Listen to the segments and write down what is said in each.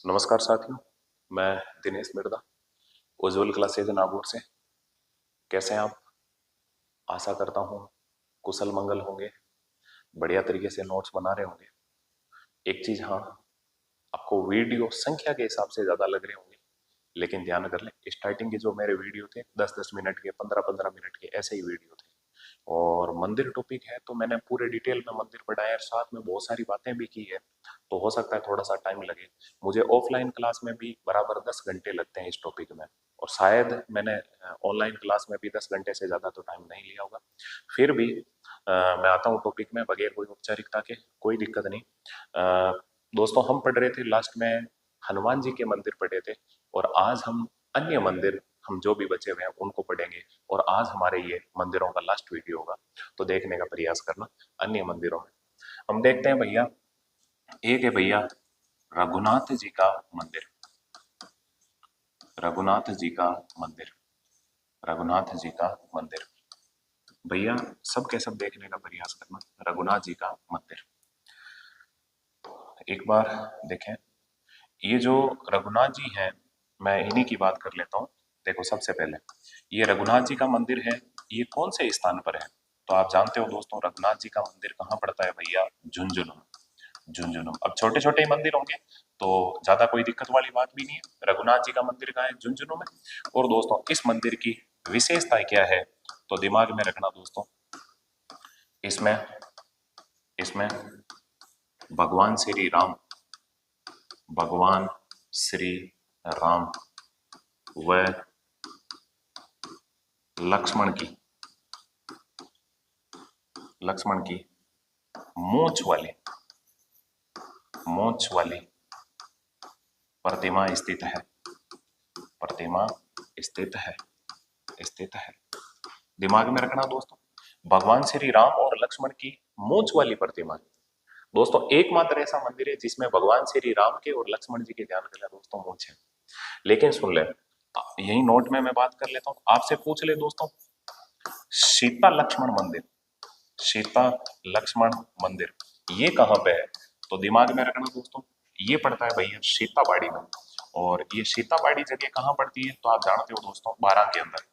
नमस्कार साथियों, मैं दिनेश मिर्दा उज्जवल क्लासेज नागौर से। कैसे हैं आप? आशा करता हूँ कुशल मंगल होंगे, बढ़िया तरीके से नोट्स बना रहे होंगे। एक चीज हाँ, आपको वीडियो संख्या के हिसाब से ज्यादा लग रहे होंगे, लेकिन ध्यान कर लें, स्टार्टिंग के जो मेरे वीडियो थे 10-10 मिनट के, 15-15 मिनट के, ऐसे ही वीडियो थे। और मंदिर टॉपिक है तो मैंने पूरे डिटेल में मंदिर पढ़ाया है, साथ में बहुत सारी बातें भी की है। तो हो सकता है थोड़ा सा टाइम लगे। मुझे ऑफलाइन क्लास में भी बराबर 10 घंटे लगते हैं इस टॉपिक में, और शायद मैंने ऑनलाइन क्लास में भी 10 घंटे से ज़्यादा तो टाइम नहीं लिया होगा। फिर भी मैं आता हूँ टॉपिक में बगैर कोई औपचारिकता के, कोई दिक्कत नहीं। दोस्तों, हम पढ़ रहे थे लास्ट में, हनुमान जी के मंदिर पढ़े थे, और आज हम अन्य मंदिर, हम जो भी बचे हुए हैं उनको पढ़ेंगे। और आज हमारे ये मंदिरों का लास्ट वीडियो होगा, तो देखने का प्रयास करना अन्य मंदिरों में। हम देखते हैं भैया, एक है भैया रघुनाथ जी का मंदिर। रघुनाथ जी का मंदिर, रघुनाथ जी का मंदिर। भैया सब के सब देखने का प्रयास करना, रघुनाथ जी का मंदिर। एक बार देखें, ये जो रघुनाथ जी हैं, मैं इन्हीं की बात कर लेता हूँ। देखो, सबसे पहले ये रघुनाथ जी का मंदिर है, ये कौन से स्थान पर है? तो आप जानते हो दोस्तों, रघुनाथ जी का मंदिर कहाँ पड़ता है भैया? झुंझुनू। झुंझुनू। अब छोटे छोटे ही मंदिर होंगे तो ज्यादा कोई दिक्कत वाली बात भी नहीं है। रघुनाथ जी का मंदिर कहाँ है? झुंझुनू में। और दोस्तों, इस मंदिर की विशेषता क्या है? तो दिमाग में रखना दोस्तों, इसमें इसमें भगवान श्री राम, भगवान श्री राम व लक्ष्मण की, लक्ष्मण की मूंछ वाली, मूंछ वाली प्रतिमा स्थित है। प्रतिमा स्थित है, स्थित है। दिमाग में रखना दोस्तों, भगवान श्री राम और लक्ष्मण की मूंछ वाली प्रतिमा है। दोस्तों, एकमात्र ऐसा मंदिर है जिसमें भगवान श्री राम के और लक्ष्मण जी के, ध्यान कर दोस्तों, मूंछ है। लेकिन सुन ले, यही नोट में मैं बात कर लेता हूं, आपसे पूछ ले दोस्तों, सीता लक्ष्मण मंदिर, सीता लक्ष्मण मंदिर ये कहां पे है? तो दिमाग में रखना दोस्तों, ये पड़ता है भैया सीताबाड़ी में। और ये सीताबाड़ी जगह कहां पड़ती है? तो आप जानते हो दोस्तों, बारां के अंदर।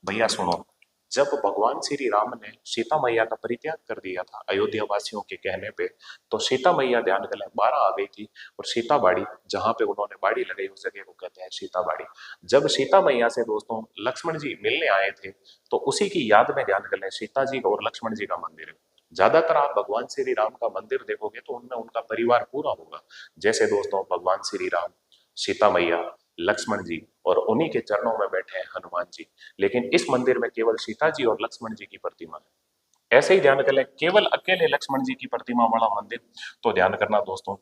भैया सुनो, जब भगवान श्री राम ने सीता मैया का परित्याग कर दिया था अयोध्या वासियों के कहने पे, तो सीता मैया, ध्यान गलत, 12 आ गई थी। और सीता बाड़ी, जहां पे उन्होंने बाड़ी लगाई, उस जगह को कहते हैं सीता बाड़ी। जब सीता मैया से दोस्तों लक्ष्मण जी मिलने आए थे, तो उसी की याद में, ध्यान कर लें, सीता जी और लक्ष्मण जी का मंदिर है। ज्यादातर आप भगवान श्री राम का मंदिर देखोगे तो उनमें उनका परिवार पूरा होगा। जैसे दोस्तों, भगवान श्री राम, सीता मैया, लक्ष्मण जी, और उन्हीं के चरणों में बैठे हैं हनुमान जी। लेकिन इस मंदिर में केवल सीता जी और लक्ष्मण जी की प्रतिमा है। ऐसे ही ध्यान कर ले, केवल अकेले लक्ष्मण जी की प्रतिमा वाला मंदिर। तो ध्यान करना दोस्तों,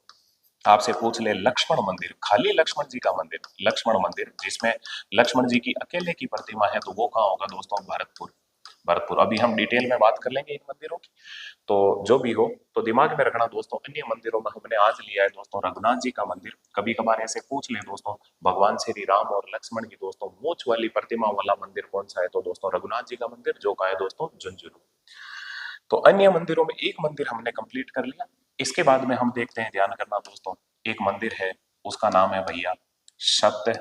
आपसे पूछ ले, लक्ष्मण मंदिर, खाली लक्ष्मण जी का मंदिर, लक्ष्मण मंदिर जिसमें लक्ष्मण जी की अकेले की प्रतिमा है, तो वो कहाँ होगा दोस्तों? भरतपुर। भरतपुर। अभी हम डिटेल में बात कर लेंगे इन मंदिरों की। तो जो भी हो, तो दिमाग में रखना दोस्तों, अन्य मंदिरों में हमने आज लिया है दोस्तों रघुनाथ जी का मंदिर। कभी कभार ऐसे पूछ ले दोस्तों, भगवान श्री राम और लक्ष्मण की दोस्तों मूंछ वाली प्रतिमा वाला मंदिर कौन सा है? तो दोस्तों रघुनाथ जी का मंदिर, जो का है दोस्तों? झुंझुनू। तो अन्य मंदिरों में एक मंदिर हमने कंप्लीट कर लिया। इसके बाद में हम देखते हैं, ध्यान करना दोस्तों, एक मंदिर है, उसका नाम है भैया सप्त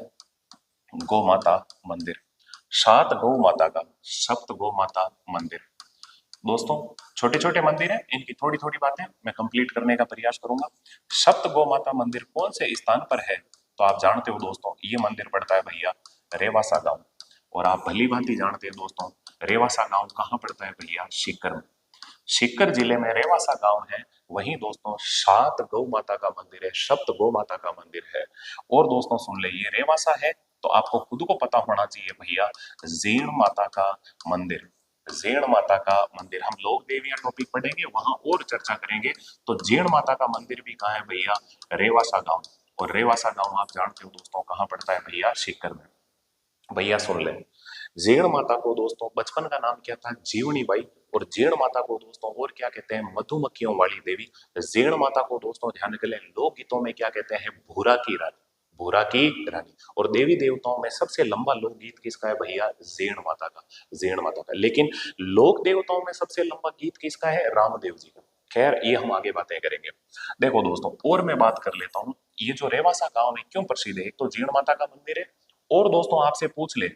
गौ माता मंदिर। सात गौ माता का सप्त गौ माता मंदिर। दोस्तों, छोटे छोटे मंदिर हैं, इनकी थोड़ी थोड़ी बातें मैं कंप्लीट करने का प्रयास करूंगा। सप्त गौ माता मंदिर कौन से स्थान पर है? तो आप जानते हो दोस्तों, ये मंदिर पड़ता है भैया रेवासा गांव। और आप भली भांति जानते हैं दोस्तों, रेवासा गांव कहाँ पड़ता है भैया? सीकर में। सीकर जिले में रेवासा गांव है। वहीं दोस्तों सात गौ माता का मंदिर है, सप्त गौ माता का मंदिर है। और दोस्तों सुन ले, ये रेवासा है तो आपको खुद को पता होना चाहिए भैया, जीण माता का मंदिर। जीण माता का मंदिर, हम लोग देवियां टॉपिक पढ़ेंगे, वहां और चर्चा करेंगे। तो जीण माता का मंदिर भी कहाँ है भैया? रेवासा गांव। और रेवासा गांव आप जानते हो दोस्तों कहाँ पड़ता है भैया? सीकर में। भैया सुन ले, जीण माता को दोस्तों बचपन का नाम क्या था? जीवनी बाई। और जीण माता को दोस्तों और क्या कहते हैं? मधुमक्खियों वाली देवी। जीण माता को दोस्तों, ध्यान के लिए, लोकगीतों में क्या कहते हैं? भूरा की रानी। भूरा की रानी। और देवी देवताओं में सबसे लंबा लोकगीत किसका है भैया? जीण माता का। जीण माता का। लेकिन लोक देवताओं में सबसे लंबा गीत किसका है? रामदेव जी का। खैर, ये हम आगे बातें करेंगे। देखो दोस्तों, और मैं बात कर लेता हूं, ये जो रेवासा गांव है क्यों प्रसिद्ध है? एक तो जीण माता का मंदिर है, और दोस्तों आपसे पूछ ले,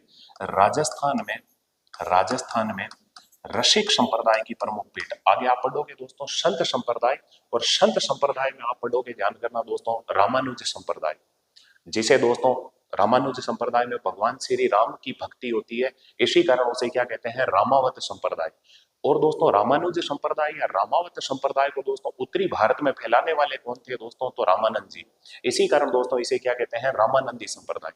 राजस्थान में रसिक संप्रदाय की प्रमुख पीठ। आगे आप पढ़ोगे दोस्तों संत संप्रदाय, और संत संप्रदाय में आप पढ़ोगे, ध्यान करना दोस्तों, रामानुज संप्रदाय, जिसे दोस्तों रामानुज संप्रदाय में भगवान श्री राम की भक्ति होती है, इसी कारण उसे क्या कहते हैं? रामावत संप्रदाय। और दोस्तों रामानुज संप्रदाय या रामावत संप्रदाय को दोस्तों उत्तरी भारत में फैलाने वाले कौन थे दोस्तों? तो रामानंद जी। इसी कारण दोस्तों इसे क्या कहते हैं? रामानंदी संप्रदाय।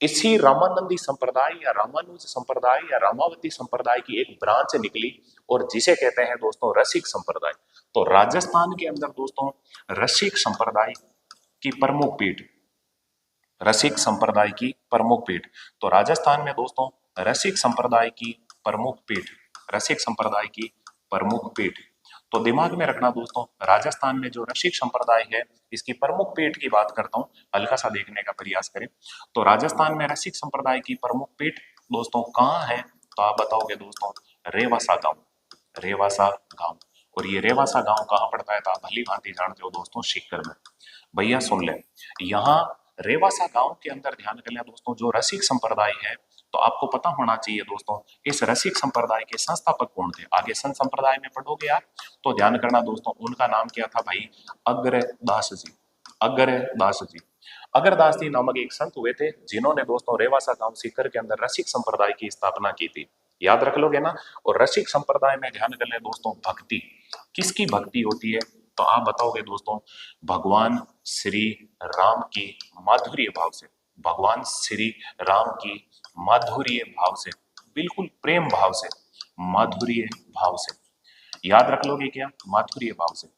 इसी रामानंदी संप्रदाय या रामानुज संप्रदाय या रामावती संप्रदाय की एक ब्रांच निकली, और जिसे कहते हैं दोस्तों रसिक संप्रदाय। तो राजस्थान के अंदर दोस्तों रसिक संप्रदाय की प्रमुख पीठ, रसिक संप्रदाय की प्रमुख पीठ। तो राजस्थान में दोस्तों रसिक संप्रदाय की प्रमुख पीठ, रसिक संप्रदाय की प्रमुख पीठ। तो दिमाग में रखना दोस्तों, राजस्थान में जो रसिक संप्रदाय है इसकी प्रमुख पीठ की बात करता हूं, हल्का सा देखने का प्रयास करें। तो राजस्थान में रसिक संप्रदाय की प्रमुख पीठ दोस्तों कहां है? तो आप बताओगे दोस्तों रेवासा गांव, रेवासा गांव। और ये रेवासा गांव कहां पड़ता है? तो आप भली भांति जानते हो दोस्तों, सीकर में। भैया सुन ले, यहाँ रेवासा गांव के अंदर ध्यान कर लें दोस्तों, जो रसिक संप्रदाय है, तो आपको पता होना चाहिए दोस्तों इस रसिक संप्रदाय के संस्थापक कौन थे। आगे संत संप्रदाय में पढ़ोगे आप, तो ध्यान करना दोस्तों, उनका नाम क्या था भाई? अग्रदास जी, अग्रदास जी। अग्रदास जी नामक एक संत हुए थे, जिन्होंने दोस्तों रेवासा गांव सीकर के अंदर रसिक संप्रदाय की स्थापना की थी। याद रख लोगे ना? और रसिक संप्रदाय में ध्यान कर ले दोस्तों, भक्ति, किसकी भक्ति होती है? तो आप बताओगे दोस्तों भगवान श्री राम की माधुर्य भाव से, भगवान श्री राम की माधुर्य भाव से, बिल्कुल प्रेम भाव से, माधुर्य भाव से। याद रख लोगे क्या? माधुर्य भाव से।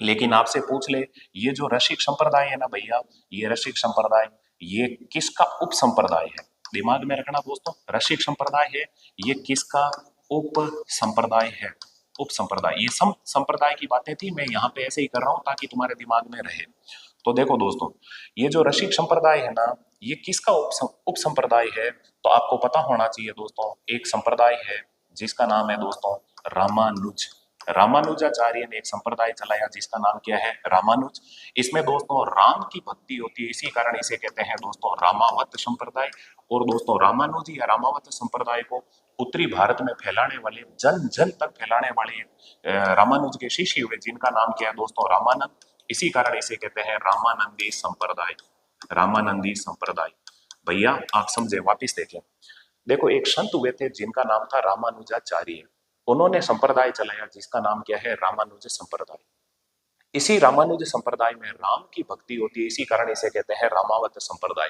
लेकिन आपसे पूछ ले, ये जो रसिक संप्रदाय है ना भैया, ये रसिक संप्रदाय ये किसका उप संप्रदाय है? दिमाग में रखना दोस्तों, रसिक संप्रदाय है, ये किसका उप संप्रदाय है? उप संप्रदाय। ये सम संप्रदाय की बातें थी, मैं यहाँ पे ऐसे ही कर रहा हूँ ताकि तुम्हारे दिमाग में रहे। तो देखो दोस्तों, ये जो रसिक संप्रदाय है ना, ये किसका उप संप्रदाय है? तो आपको पता होना चाहिए दोस्तों, एक संप्रदाय है जिसका नाम है दोस्तों रामानुज। रामानुजाचार्य ने एक संप्रदाय चलाया जिसका नाम क्या है? रामानुज। इसमें दोस्तों राम की भक्ति होती है, इसी कारण इसे कहते हैं दोस्तों रामावत संप्रदाय। और दोस्तों रामानुजी या रामावत संप्रदाय को उत्तरी भारत में फैलाने वाले, जन जन तक फैलाने वाले रामानुज के शिष्य हुए, जिनका नाम क्या है दोस्तों? रामानंद। इसी कारण इसे कहते हैं रामानंदी संप्रदाय, रामानंदी संप्रदाय। भैया आप समझे, वापिस देखें। देखो एक संत हुए थे जिनका नाम था रामानुजाचार्य, उन्होंने संप्रदाय चलाया जिसका नाम क्या है? रामानुज संप्रदाय। इसी रामानुज संप्रदाय में राम की भक्ति होती है, इसी कारण इसे कहते हैं रामावत संप्रदाय।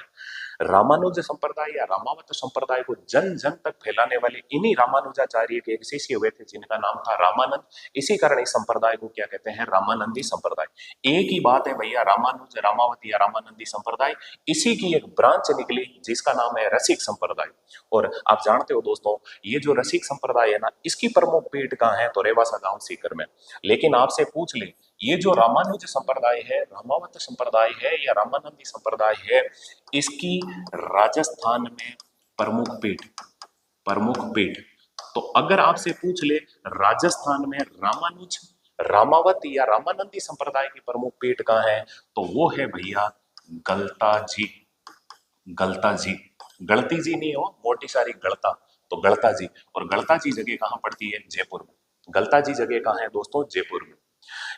रामानुज संप्रदाय या रामावत संप्रदाय को जन जन तक फैलाने वाले इन्हीं रामानुजाचार्य के एक शिष्य हुए थे जिनका नाम था रामानंद। इसी कारण इस संप्रदाय को क्या कहते हैं? रामानंदी संप्रदाय। एक ही बात है भैया, रामानुज, रामावती या रामानंदी संप्रदाय, इसी की एक ब्रांच निकली जिसका नाम है रसिक संप्रदाय। और आप जानते हो दोस्तों, ये जो रसिक संप्रदाय है ना, इसकी प्रमुख पीठ कहाँ है? तो रेवासा गांव सीकर में। लेकिन आपसे पूछ ले, ये जो रामानुज संप्रदाय है, रामावत संप्रदाय है या रामानंदी संप्रदाय है, इसकी राजस्थान में प्रमुख पीठ, प्रमुख पीठ। तो अगर आपसे पूछ ले राजस्थान में रामानुज, रामावत या रामानंदी संप्रदाय की प्रमुख पीठ कहाँ है? तो वो है भैया गलता जी, गलता जी। गलती जी नहीं हो, मोटी सारी गलता, तो गलता जी। और गलता जी जगह कहाँ पड़ती है? जयपुर में। गलता जी जगह कहाँ है दोस्तों? जयपुर में।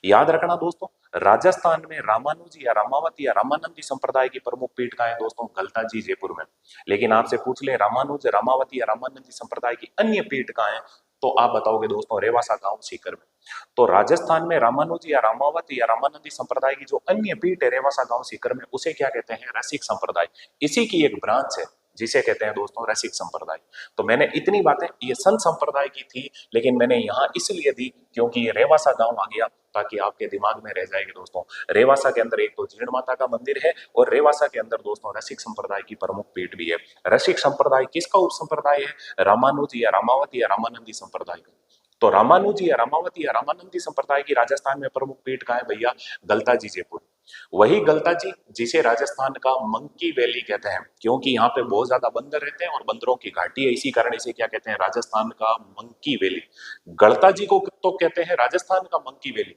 याद रखना दोस्तों, राजस्थान में रामानुजी या रामावती या रामानंदी संप्रदाय की प्रमुख पीठ कहाँ है दोस्तों? गलता जी, जयपुर में। लेकिन आपसे पूछ ले रामानुज, रामावती या रामानंदी संप्रदाय की अन्य पीठ कहाँ है? तो आप बताओगे दोस्तों रेवासा गांव सीकर में। तो राजस्थान में रामानुजी या रामावती या रामानंदी संप्रदाय की जो अन्य पीठ है रेवासा गांव सीकर में, उसे क्या कहते हैं? रसिक संप्रदाय। इसी की एक ब्रांच है जिसे कहते हैं दोस्तों रसिक संप्रदाय। तो मैंने इतनी बातें ये संत संप्रदाय की थी, लेकिन मैंने यहाँ इसलिए दी क्योंकि ये रेवासा गांव आ गया, ताकि आपके दिमाग में रह जाएगी दोस्तों। रेवासा के अंदर एक तो जीण माता का मंदिर है, और रेवासा के अंदर दोस्तों रसिक संप्रदाय की प्रमुख पीठ भी है। रसिक संप्रदाय किसका उप संप्रदाय है? रामानुजी या रामावती या रामानंदी संप्रदाय का। तो रामानुजी या रामावती या रामानंदी संप्रदाय की राजस्थान में प्रमुख पीठ कहाँ है भैया? गलता जी, जयपुर। वही गलता जी जिसे राजस्थान का मंकी वैली कहते हैं, क्योंकि यहाँ पे बहुत ज्यादा बंदर रहते हैं और बंदरों की घाटी है, इसी कारण इसे क्या कहते हैं, राजस्थान का मंकी वैली। गलता जी को तो कहते हैं राजस्थान का मंकी वैली,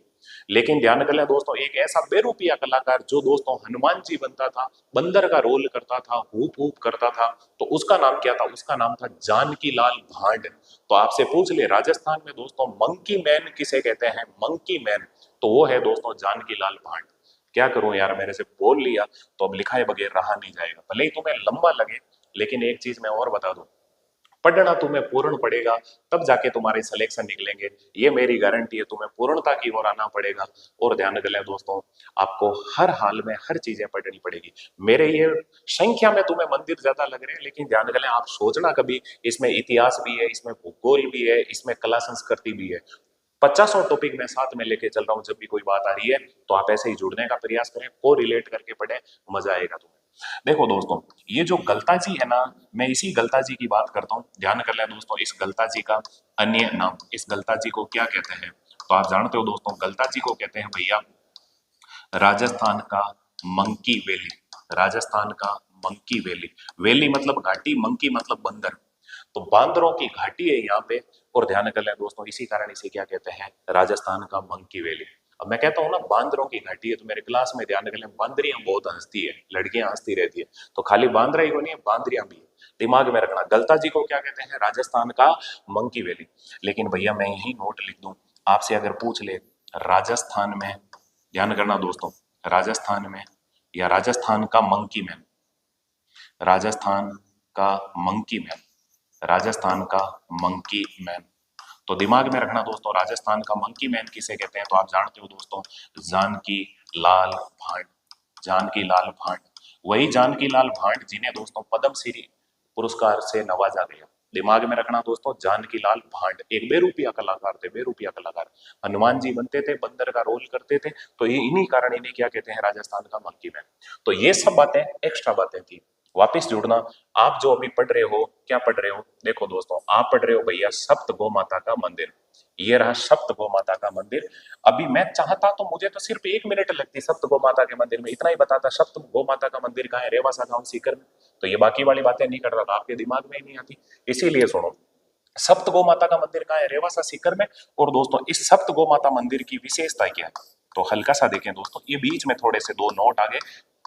लेकिन ध्यान कर लें दोस्तों, एक ऐसा बेरूपिया कलाकार जो दोस्तों हनुमान जी बनता था, बंदर का रोल करता था, हुप हुप करता था, तो उसका नाम क्या था, उसका नाम था जानकी लाल भांड। तो आपसे पूछ ले राजस्थान में दोस्तों मंकी मैन किसे कहते हैं, मंकी मैन, तो वो है दोस्तों जानकी लाल भांड। क्या करूं यार, मेरे से बोल लिया तो अब लिखाए बगैर रहा नहीं जाएगा, भले ही तुम्हें लंबा लगे, लेकिन एक चीज मैं और बता दूं, पढ़ना तुम्हें पूर्ण पड़ेगा, तब जाके तुम्हारे सिलेक्शन निकलेंगे, ये मेरी गारंटी है, तुम्हें पूर्णता की ओर आना पड़ेगा। और ध्यान रख लें दोस्तों, आपको हर हाल में हर चीजें पढ़नी पड़ेगी। मेरे ये संख्या में तुम्हें मंदिर ज्यादा लग रहे हैं, लेकिन ध्यान रख लें, आप सोचना कभी, इसमें इतिहास भी है, इसमें भूगोल भी है, इसमें कला संस्कृति भी है, 50 और टॉपिक मैं साथ में लेके चल रहा हूं, जब भी कोई बात आ रही है तो आप ऐसे ही जुड़ने का प्रयास करें, को रिलेट करके पढ़ें, मजा आएगा तुम्हें। देखो दोस्तों, ये जो गलता जी है ना, मैं इसी गलता जी की बात करता हूँ, ध्यान कर लें दोस्तों, इस गलता जी का अन्य नाम, इस गलता जी को क्या कहते हैं, तो आप जानते हो दोस्तों, गलता जी को कहते हैं भैया राजस्थान का मंकी वैली। राजस्थान का मंकी वैली, वैली मतलब घाटी, मंकी मतलब बंदर, तो बांदरों की घाटी है यहाँ पे। और ध्यान कर लें दोस्तों, इसी कारण इसे क्या कहते हैं, राजस्थान का मंकी वैली। अब मैं कहता हूँ ना बांदरों की घाटी है, तो मेरे क्लास में ध्यान कर लें, बांदरियां बहुत हंसती है, लड़कियां हंसती रहती है, तो खाली बांदरा ही को नहीं है, बांदरियां भी है, दिमाग में रखना। गलता जी को क्या कहते हैं, राजस्थान का मंकी वैली। लेकिन भैया मैं यही नोट लिख दूं, आपसे अगर पूछ ले राजस्थान में, ध्यान करना दोस्तों, राजस्थान में या राजस्थान का मंकी मैन, राजस्थान का मंकी मैन, राजस्थान का मंकी मैन, तो दिमाग में रखना दोस्तों, राजस्थान का मंकी मैन किसे कहते हैं, तो आप जानते हो दोस्तों, जानकी लाल भांड। जानकी लाल भांड, वही जानकी लाल भांड जिन्हें दोस्तों पद्म श्री पुरस्कार से नवाजा गया। दिमाग में रखना दोस्तों, जानकी लाल भांड एक बेरूपिया कलाकार थे, बेरूपिया कलाकार, हनुमान जी बनते थे, बंदर का रोल करते थे, तो ये इन्हीं कारण इन्हें क्या कहते हैं, राजस्थान का मंकी मैन। तो ये सब बातें एक्स्ट्रा बातें थी, वापिस जुड़ना। आप जो अभी पढ़ रहे हो, क्या पढ़ रहे हो, देखो दोस्तों, आप पढ़ रहे हो भैया सप्त गौ माता का मंदिर, ये रहा सप्त गौ माता का मंदिर। अभी मैं चाहता तो मुझे तो सिर्फ 1 मिनट लगती सप्त गौ माता के मंदिर में, इतना ही बताता सप्त गौ माता का मंदिर कहाँ है, रेवासा गांव सीकर में, तो ये बाकी वाली बातें नहीं कर रहा था, आपके दिमाग में ही नहीं आती। इसीलिए सुनो, सप्त गौ माता का मंदिर कहाँ है, रेवासा सीकर में। और दोस्तों इस सप्त गौ माता मंदिर की विशेषता क्या है, तो हल्का सा देखें दोस्तों, ये बीच में थोड़े से दो नोट आगे,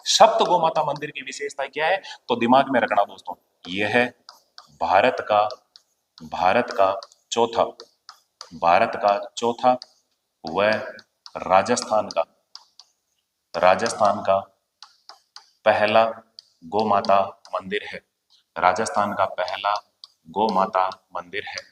सप्त गौ माता मंदिर की विशेषता क्या है, तो दिमाग में रखना दोस्तों, यह है भारत का, भारत का चौथा, भारत का चौथा व राजस्थान का, राजस्थान का पहला गौ माता मंदिर है। राजस्थान का पहला गौ माता मंदिर है,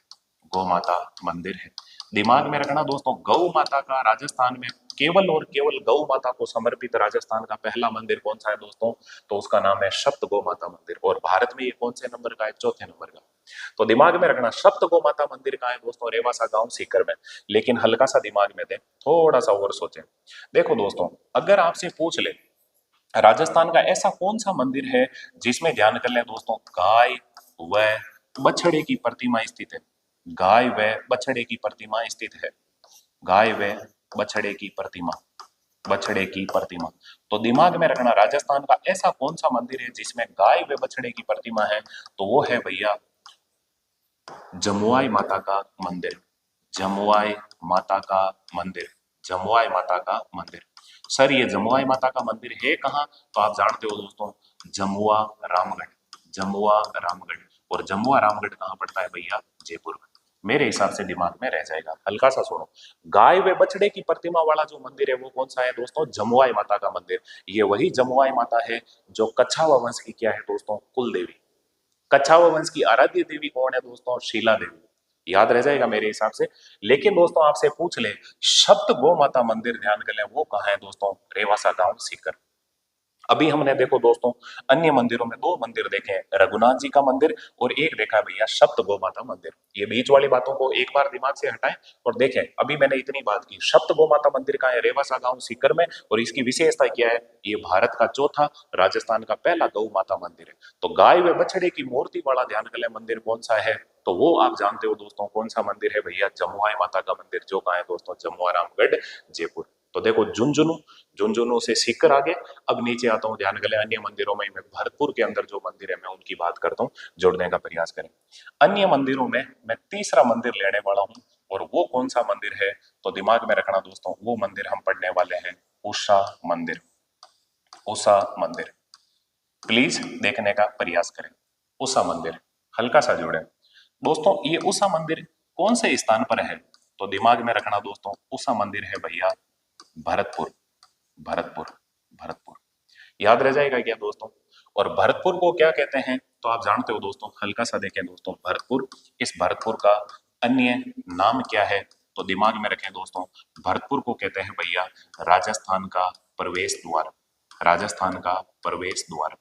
गौ माता मंदिर है। दिमाग में रखना दोस्तों, गौ माता का राजस्थान में केवल और केवल गौ माता को समर्पित राजस्थान का पहला मंदिर कौन सा है दोस्तों, तो उसका नाम है सप्त गौ माता मंदिर। और भारत में ये कौन से नंबर का है, चौथे नंबर का। तो दिमाग में रखना, सप्त गौ माता मंदिर का है दोस्तों, रेवासा गांव सीकर में। लेकिन हल्का सा दिमाग में दे, थोड़ा सा और सोचें। देखो दोस्तों, अगर आपसे पूछ ले राजस्थान का ऐसा कौन सा मंदिर है जिसमें, ध्यान कर लें दोस्तों, गाय व बछड़े की प्रतिमा स्थित है, गाय व बछड़े की प्रतिमा स्थित है, गाय व बछड़े की प्रतिमा, बछड़े की प्रतिमा, तो दिमाग में रखना राजस्थान का ऐसा कौन सा मंदिर है जिसमें गाय व बछड़े की प्रतिमा है, तो वो है भैया जमुआई माता का मंदिर, जमुआई माता का मंदिर, जमुआई माता का मंदिर। सर ये जमुआई माता का मंदिर है कहाँ, तो आप जानते हो दोस्तों, जमुआ रामगढ़, जमुआ रामगढ़। और जमुआ रामगढ़ कहाँ पड़ता है भैया, जयपुर में। मेरे हिसाब से दिमाग में रह जाएगा। हल्का सा सुनो, गाय व बछड़े की प्रतिमा वाला जो मंदिर है वो कौन सा है दोस्तों, जमुआई माता का मंदिर। ये वही जमुआई माता है जो कच्छावा वंश की क्या है दोस्तों, कुल देवी। कच्छावा वंश की आराध्य देवी कौन है दोस्तों, शीला देवी। याद रह जाएगा मेरे हिसाब से। लेकिन दोस्तों आपसे पूछ ले, सप्त गौ माता मंदिर ध्यान कर लें, वो कहाँ है दोस्तों, रेवासा गांव सीकर। अभी हमने देखो दोस्तों अन्य मंदिरों में दो मंदिर देखे हैं, रघुनाथ जी का मंदिर और एक देखा है भैया सप्त गौ माता मंदिर। ये बीच वाली बातों को एक बार दिमाग से हटाएं और देखें। अभी मैंने इतनी बात की, सप्त गौ माता मंदिर का है रेवासा गांव सीकर में, और इसकी विशेषता क्या है, ये भारत का चौथा, राजस्थान का पहला गौ माता मंदिर है। तो गाय व बछड़े की मूर्ति वाला ध्यान कर लें मंदिर कौन सा है, तो वो आप जानते हो दोस्तों कौन सा मंदिर है भैया, जमुआई माता का मंदिर, जो कहाँ है दोस्तों, जमुआ रामगढ़ जयपुर। तो देखो झुंझुनू, झुंझुनू से सीकर आगे। अब नीचे आता हूं, ध्यान करें अन्य मंदिरों में मैं भरतपुर के अंदर जो मंदिर है मैं उनकी बात करता हूं, जोड़ने का प्रयास करें। अन्य मंदिरों में मैं तीसरा मंदिर लेने वाला हूं, और वो कौन सा मंदिर है तो दिमाग में रखना दोस्तों, वो मंदिर हम पढ़ने वाले हैं उषा मंदिर। उषा मंदिर प्लीज देखने का प्रयास करें। उषा मंदिर हल्का सा जोड़े दोस्तों। ये उषा मंदिर कौन से स्थान पर है तो दिमाग में रखना दोस्तों, उषा मंदिर है भैया भरतपुर। भरतपुर, भरतपुर याद रह जाएगा क्या दोस्तों। और भरतपुर को क्या कहते हैं तो आप जानते हो दोस्तों, हल्का सा देखें दोस्तों भरतपुर, इस भरतपुर का अन्य नाम क्या है तो दिमाग में रखें दोस्तों, भरतपुर को कहते हैं भैया राजस्थान का प्रवेश द्वार। राजस्थान का प्रवेश द्वार।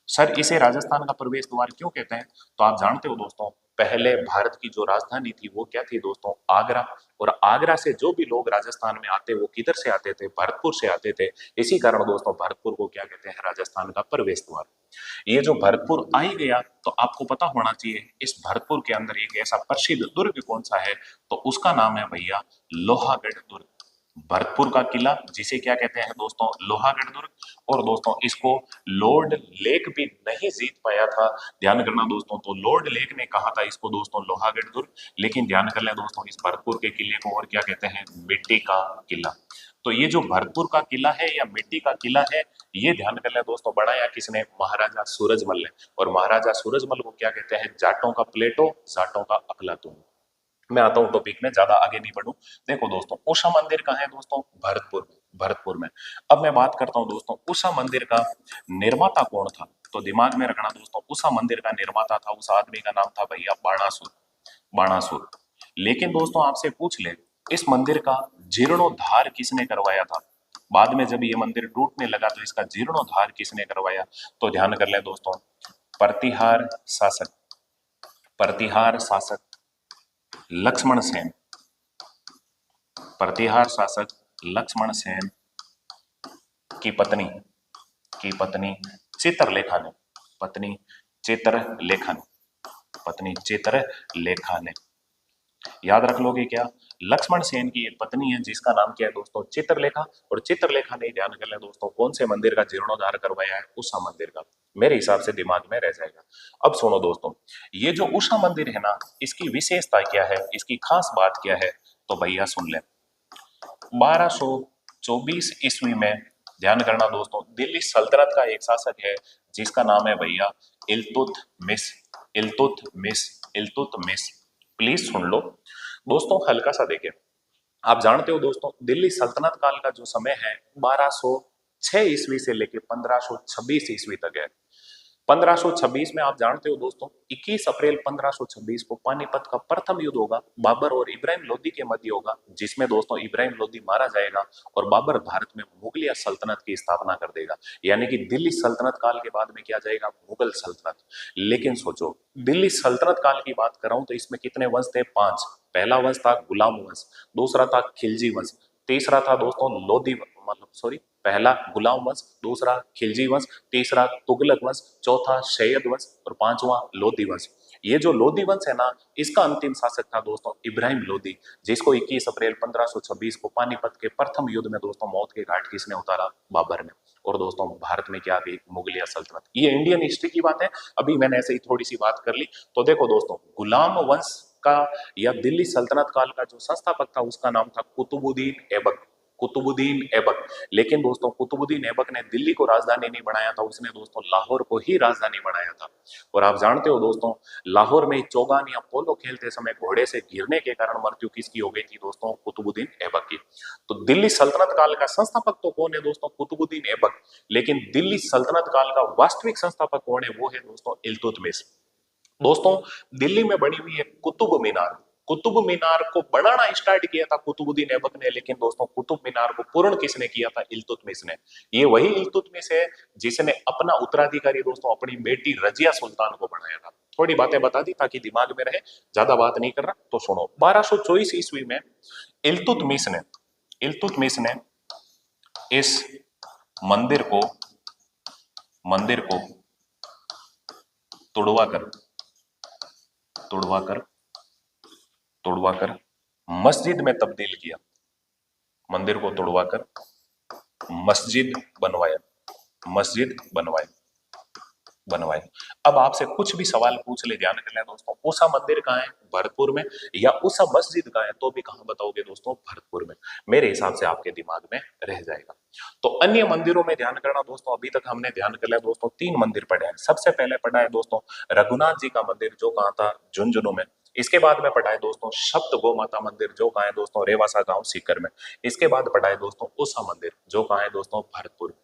सर इसे राजस्थान का प्रवेश द्वार क्यों कहते हैं तो आप जानते हो दोस्तों, पहले भारत की जो राजधानी थी वो क्या थी दोस्तों, आगरा। और आगरा से जो भी लोग राजस्थान में आते वो किधर से आते थे, भरतपुर से आते थे। इसी कारण दोस्तों भरतपुर को क्या कहते हैं, राजस्थान का प्रवेश द्वार। ये जो भरतपुर आई गया तो आपको पता होना चाहिए इस भरतपुर के अंदर एक ऐसा प्रसिद्ध दुर्ग कौन सा है तो उसका नाम है भैया लोहागढ़ दुर्ग। भरतपुर का किला जिसे क्या कहते हैं दोस्तों, लोहागढ़ दुर्ग। और दोस्तों इसको लॉर्ड लेक भी नहीं जीत पाया था, ध्यान करना दोस्तों। तो लॉर्ड लेक ने कहा था इसको दोस्तों लोहागढ़ दुर्ग, लेकिन ध्यान कर लें दोस्तों इस भरतपुर के किले को और क्या कहते हैं, मिट्टी का किला। तो ये जो भरतपुर का किला है या मिट्टी का किला है, ये ध्यान कर लें दोस्तों, बनाया किसने, महाराजा सूरजमल ने। और महाराजा सूरजमल को क्या कहते हैं, जाटों का प्लेटो, जाटों का अफलातून। मैं आता हूं टॉपिक में, ज्यादा आगे नहीं बढ़ूं। देखो दोस्तों उषा मंदिर कहाँ है दोस्तों, भरतपुर में। भरतपुर में। अब मैं बात करता हूं दोस्तों उषा मंदिर का निर्माता कौन था तो दिमाग में रखना दोस्तों, उषा मंदिर का निर्माता था, उस आदमी का नाम था भैया बाणासुर। बाणासुर। लेकिन दोस्तों आपसे पूछ ले, इस मंदिर का जीर्णोद्धार किसने करवाया था। बाद में जब ये मंदिर टूटने लगा तो इसका जीर्णोद्धार किसने करवाया तो ध्यान कर ले दोस्तों, प्रतिहार शासक। प्रतिहार शासक लक्ष्मण सेन। प्रतिहार शासक लक्ष्मण सेन की पत्नी, की पत्नी चित्रलेखा ने, पत्नी चित्रलेखा ने, पत्नी चित्रलेखा ने। याद रख लोगे क्या, लक्ष्मण सेन की एक पत्नी है जिसका नाम क्या है दोस्तों, चित्रलेखा। और चित्रलेखा ने, ध्यान कर ले दोस्तों, कौन से मंदिर का जीर्णोद्धार करवाया है, उषा मंदिर का। मेरे हिसाब से दिमाग में रह जाएगा। अब सुनो दोस्तों, ये जो उषा मंदिर है ना, इसकी विशेषता क्या है, इसकी खास बात क्या है तो भैया सुन ले। 1224 ईस्वी में, ध्यान करना दोस्तों, दिल्ली सल्तनत का एक शासक है जिसका नाम है भैया इल्तुतमिश। इल्तुतमिश, इल्तुतमिश। प्लीज सुन लो दोस्तों, हल्का सा देखें। आप जानते हो दोस्तों दिल्ली सल्तनत काल का जो समय है 1206 ईस्वी से लेकर 1526 ईस्वी तक है। 1526 में आप जानते हो दोस्तों 21 अप्रैल 1526 को पानीपत का प्रथम युद्ध होगा, बाबर और इब्राहिम लोदी के मध्य होगा, जिसमें दोस्तों इब्राहिम लोदी मारा जाएगा और बाबर भारत में मुगलिया सल्तनत की स्थापना कर देगा। यानी कि दिल्ली सल्तनत काल के बाद में क्या जाएगा, मुगल सल्तनत। लेकिन सोचो, दिल्ली सल्तनत काल की बात कर रहा हूं तो इसमें कितने वंश थे, 5। पहला वंश था गुलाम वंश, दूसरा था खिलजी वंश, तीसरा था दोस्तों लोधी, मतलब सॉरी, पहला गुलाम वंश, दूसरा खिलजी वंश, तीसरा तुगलक वंश, चौथा सैयद वंश और पांचवा लोधी वंश। ये जो लोधी वंश है ना, इसका अंतिम शासक था दोस्तों इब्राहिम लोदी, जिसको 21 अप्रैल 1526 को पानीपत के प्रथम युद्ध में दोस्तों मौत के घाट किसने उतारा, बाबर ने। और दोस्तों भारत में क्या गई, मुगलिया सल्तनत। ये इंडियन हिस्ट्री की बात है, अभी मैंने ऐसे ही थोड़ी सी बात कर ली। तो देखो दोस्तों, गुलाम वंश का या दिल्ली सल्तनत काल का जो संस्थापक था उसका नाम था कुतुबुद्दीन ऐबक। कुतुबुद्दीन ऐबक। लेकिन दोस्तों कुतुबुद्दीन ऐबक ने दिल्ली को राजधानी नहीं बनाया था, उसने दोस्तों लाहौर को ही राजधानी बनाया था। और आप जानते हो दोस्तों, लाहौर में चौगान या पोलो खेलते समय घोड़े से गिरने के कारण मृत्यु किसकी हो गई थी दोस्तों, कुतुबुद्दीन ऐबक की। तो दिल्ली सल्तनत काल का संस्थापक तो कौन है दोस्तों, कुतुबुद्दीन ऐबक। लेकिन दिल्ली सल्तनत काल का वास्तविक संस्थापक कौन है, वो है दोस्तों इल्तुतमिश। दोस्तों दिल्ली में बनी हुई है कुतुब मीनार। कुतुब मीनार को बनाना स्टार्ट किया था कुतुबुद्दीन ऐबक ने, लेकिन दोस्तों कुतुब मीनार को पूर्ण किसने किया था, इल्तुतमिश ने। ये वही इल्तुतमिश है जिसने अपना उत्तराधिकारी दोस्तों अपनी बेटी रजिया सुल्तान को बनाया था। थोड़ी बातें बता दी ताकि दिमाग में रहे, ज्यादा बात नहीं कर रहा। तो सुनो, 1224 ईस्वी में इल्तुतमिश ने इस मंदिर को तोड़वा कर तोड़वा कर मस्जिद में तब्दील किया। मंदिर को तुड़वाकर मस्जिद बनवाया, मस्जिद बनवाया, बनवाए। अब आपसे कुछ भी सवाल पूछ ले, ध्यान कर लें दोस्तों, उषा मंदिर कहाँ है? भरतपुर में। या उषा मस्जिद कहाँ है? तो भी कहाँ बताओगे दोस्तों? भरतपुर में। मेरे हिसाब से आपके दिमाग में रह जाएगा। तो अन्य मंदिरों में ध्यान करना दोस्तों, अभी तक हमने ध्यान कर लिया दोस्तों, 3 मंदिर पढ़े हैं। सबसे पहले पढ़ा है दोस्तों रघुनाथ जी का मंदिर, जो कहाँ था? झुंझुनू में। इसके बाद में पढ़ा है दोस्तों सप्त गो माता मंदिर, जो कहाँ है दोस्तों? रेवासा गांव सीकर में। इसके बाद पढ़ा है दोस्तों उषा मंदिर, जो कहाँ है दोस्तों? भरतपुर।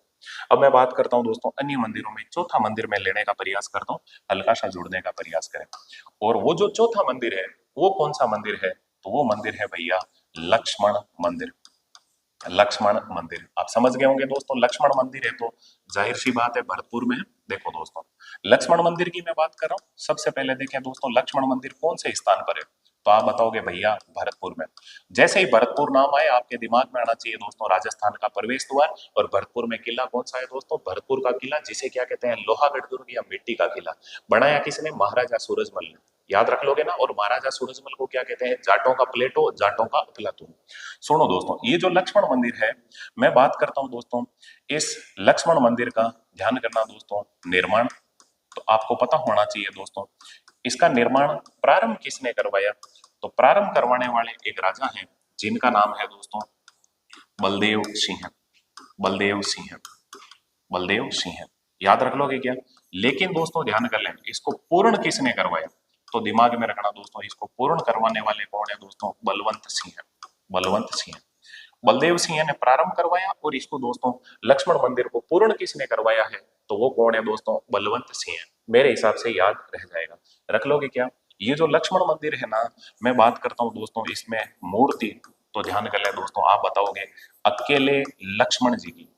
अब मैं बात करता हूं दोस्तों अन्य मंदिरों में, चौथा मंदिर में लेने का प्रयास करता हूं, हल्का सा जुड़ने का प्रयास करें। और वो जो चौथा मंदिर है वो कौन सा मंदिर है? तो वो मंदिर है भैया लक्ष्मण मंदिर। लक्ष्मण मंदिर आप समझ गए होंगे दोस्तों, लक्ष्मण मंदिर है तो जाहिर सी बात है भरतपुर में है। देखो दोस्तों लक्ष्मण मंदिर की मैं बात कर रहा हूं, सबसे पहले देखें दोस्तों लक्ष्मण मंदिर कौन से स्थान पर है? तो आप बताओगे भैया भरतपुर में। जैसे ही भरतपुर नाम आए आपके दिमाग में आना चाहिए दोस्तों राजस्थान का प्रवेश द्वार। और भरतपुर में किला कौन सा है दोस्तों? भरतपुर का किला, जिसे क्या कहते हैं? लोहागढ़ दुर्ग या मिट्टी का किला। बनाया किसने? महाराजा सूरजमल ने। याद रख लोगे ना। और महाराजा सूरजमल को क्या कहते हैं? जाटों का प्लेटो, जाटों का अफलातून। सुनो दोस्तों ये जो लक्ष्मण मंदिर है, मैं बात करता हूं दोस्तों इस लक्ष्मण मंदिर का, ध्यान करना दोस्तों, निर्माण तो आपको पता होना चाहिए दोस्तों, इसका निर्माण प्रारंभ किसने करवाया? तो प्रारंभ करवाने वाले एक राजा हैं जिनका नाम है दोस्तों बलदेव सिंह। बलदेव सिंह, बलदेव सिंह। याद रख लोगे क्या? लेकिन दोस्तों ध्यान कर लें, इसको पूर्ण किसने करवाया? तो दिमाग में रखना दोस्तों, इसको पूर्ण करवाने वाले कौन है दोस्तों? बलवंत सिंह। बलवंत सिंह, बलदेव सिंह ने प्रारंभ करवाया। और इसको दोस्तों लक्ष्मण मंदिर को पूर्ण किसने करवाया है? तो वो कौन है दोस्तों? बलवंत सिंह। मेरे हिसाब से याद रह जाएगा। रख लोगे क्या? ये जो लक्ष्मण मंदिर है ना, मैं बात करता हूँ दोस्तों इसमें मूर्ति, तो ध्यान कर ले दोस्तों, आप बताओगे अकेले लक्ष्मण जी की,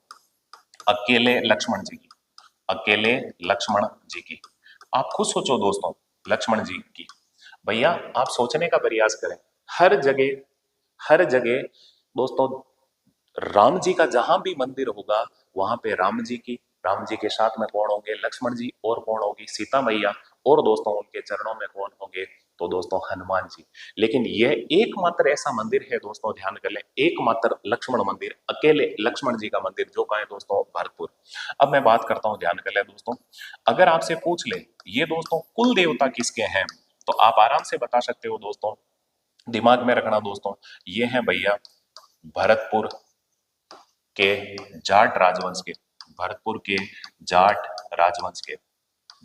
अकेले लक्ष्मण जी की, अकेले लक्ष्मण जी की। आप खुद सोचो दोस्तों, लक्ष्मण जी की। भैया आप सोचने का प्रयास करें, हर जगह, हर जगह दोस्तों राम जी का जहां भी मंदिर होगा वहां पे राम जी की, राम जी के साथ में कौन होंगे? लक्ष्मण जी। और कौन होगी? सीता मैया। और दोस्तों उनके चरणों में कौन होंगे? तो दोस्तों हनुमान जी। लेकिन यह एकमात्र ऐसा मंदिर है दोस्तों, ध्यान कर लें, एकमात्र लक्ष्मण मंदिर, अकेले लक्ष्मण जी का मंदिर, जो कहा है दोस्तों? भरतपुर। अब मैं बात करता हूं, ध्यान कर लें दोस्तों, अगर आपसे पूछ ले ये दोस्तों कुल देवता किसके हैं, तो आप आराम से बता सकते हो दोस्तों। दिमाग में रखना दोस्तों, ये है भैया भरतपुर के जाट राजवंश के, भरतपुर के जाट राजवंश के,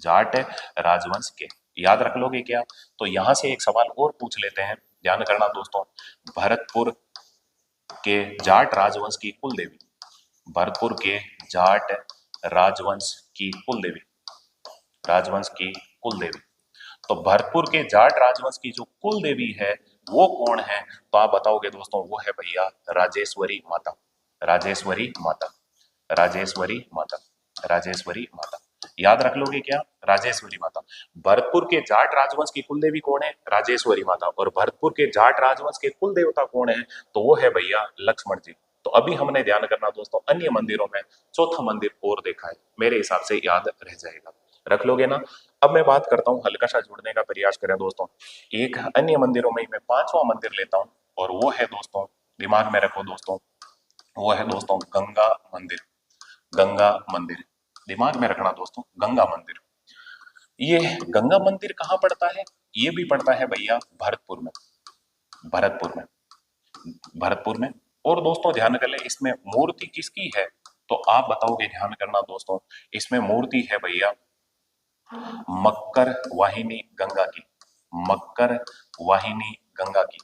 जाट राजवंश के। याद रख लोगे क्या? तो यहां से एक सवाल और पूछ लेते हैं, ध्यान करना दोस्तों, भरतपुर के जाट राजवंश की कुल देवी, भरतपुर के जाट राजवंश की कुल देवी, राजवंश की कुल देवी। तो भरतपुर के जाट राजवंश की जो कुल देवी है वो कौन है? तो आप बताओगे दोस्तों, वो है भैया राजेश्वरी माता, राजेश्वरी माता, राजेश्वरी माता, राजेश्वरी माता। याद रख लोगे क्या? राजेश्वरी माता। भरतपुर के जाट राजवंश की कुल देवी कौन है? राजेश्वरी माता। और भरतपुर के जाट राजवंश के कुल देवता कौन है? तो वो है भैया लक्ष्मण जी। तो अभी हमने ध्यान करना दोस्तों, अन्य मंदिरों में चौथा मंदिर और देखा है, मेरे हिसाब से याद रह जाएगा। रख लोगे ना। अब मैं बात करता हूँ, हल्का सा जुड़ने का प्रयास करें दोस्तों, एक अन्य मंदिरों में मैं पांचवा मंदिर लेता हूँ, और वो है दोस्तों, दिमाग में रखो दोस्तों, वो है दोस्तों गंगा मंदिर। गंगा मंदिर, दिमाग में रखना दोस्तों, गंगा मंदिर। ये गंगा मंदिर कहाँ पड़ता है? ये भी पड़ता है भैया भरतपुर में, भरतपुर में, भरतपुर में। और दोस्तों ध्यान कर ले, इसमें मूर्ति किसकी है? तो आप बताओगे, ध्यान करना दोस्तों, इसमें मूर्ति है भैया मक्कर वाहिनी गंगा की, मक्कर वाहिनी गंगा की,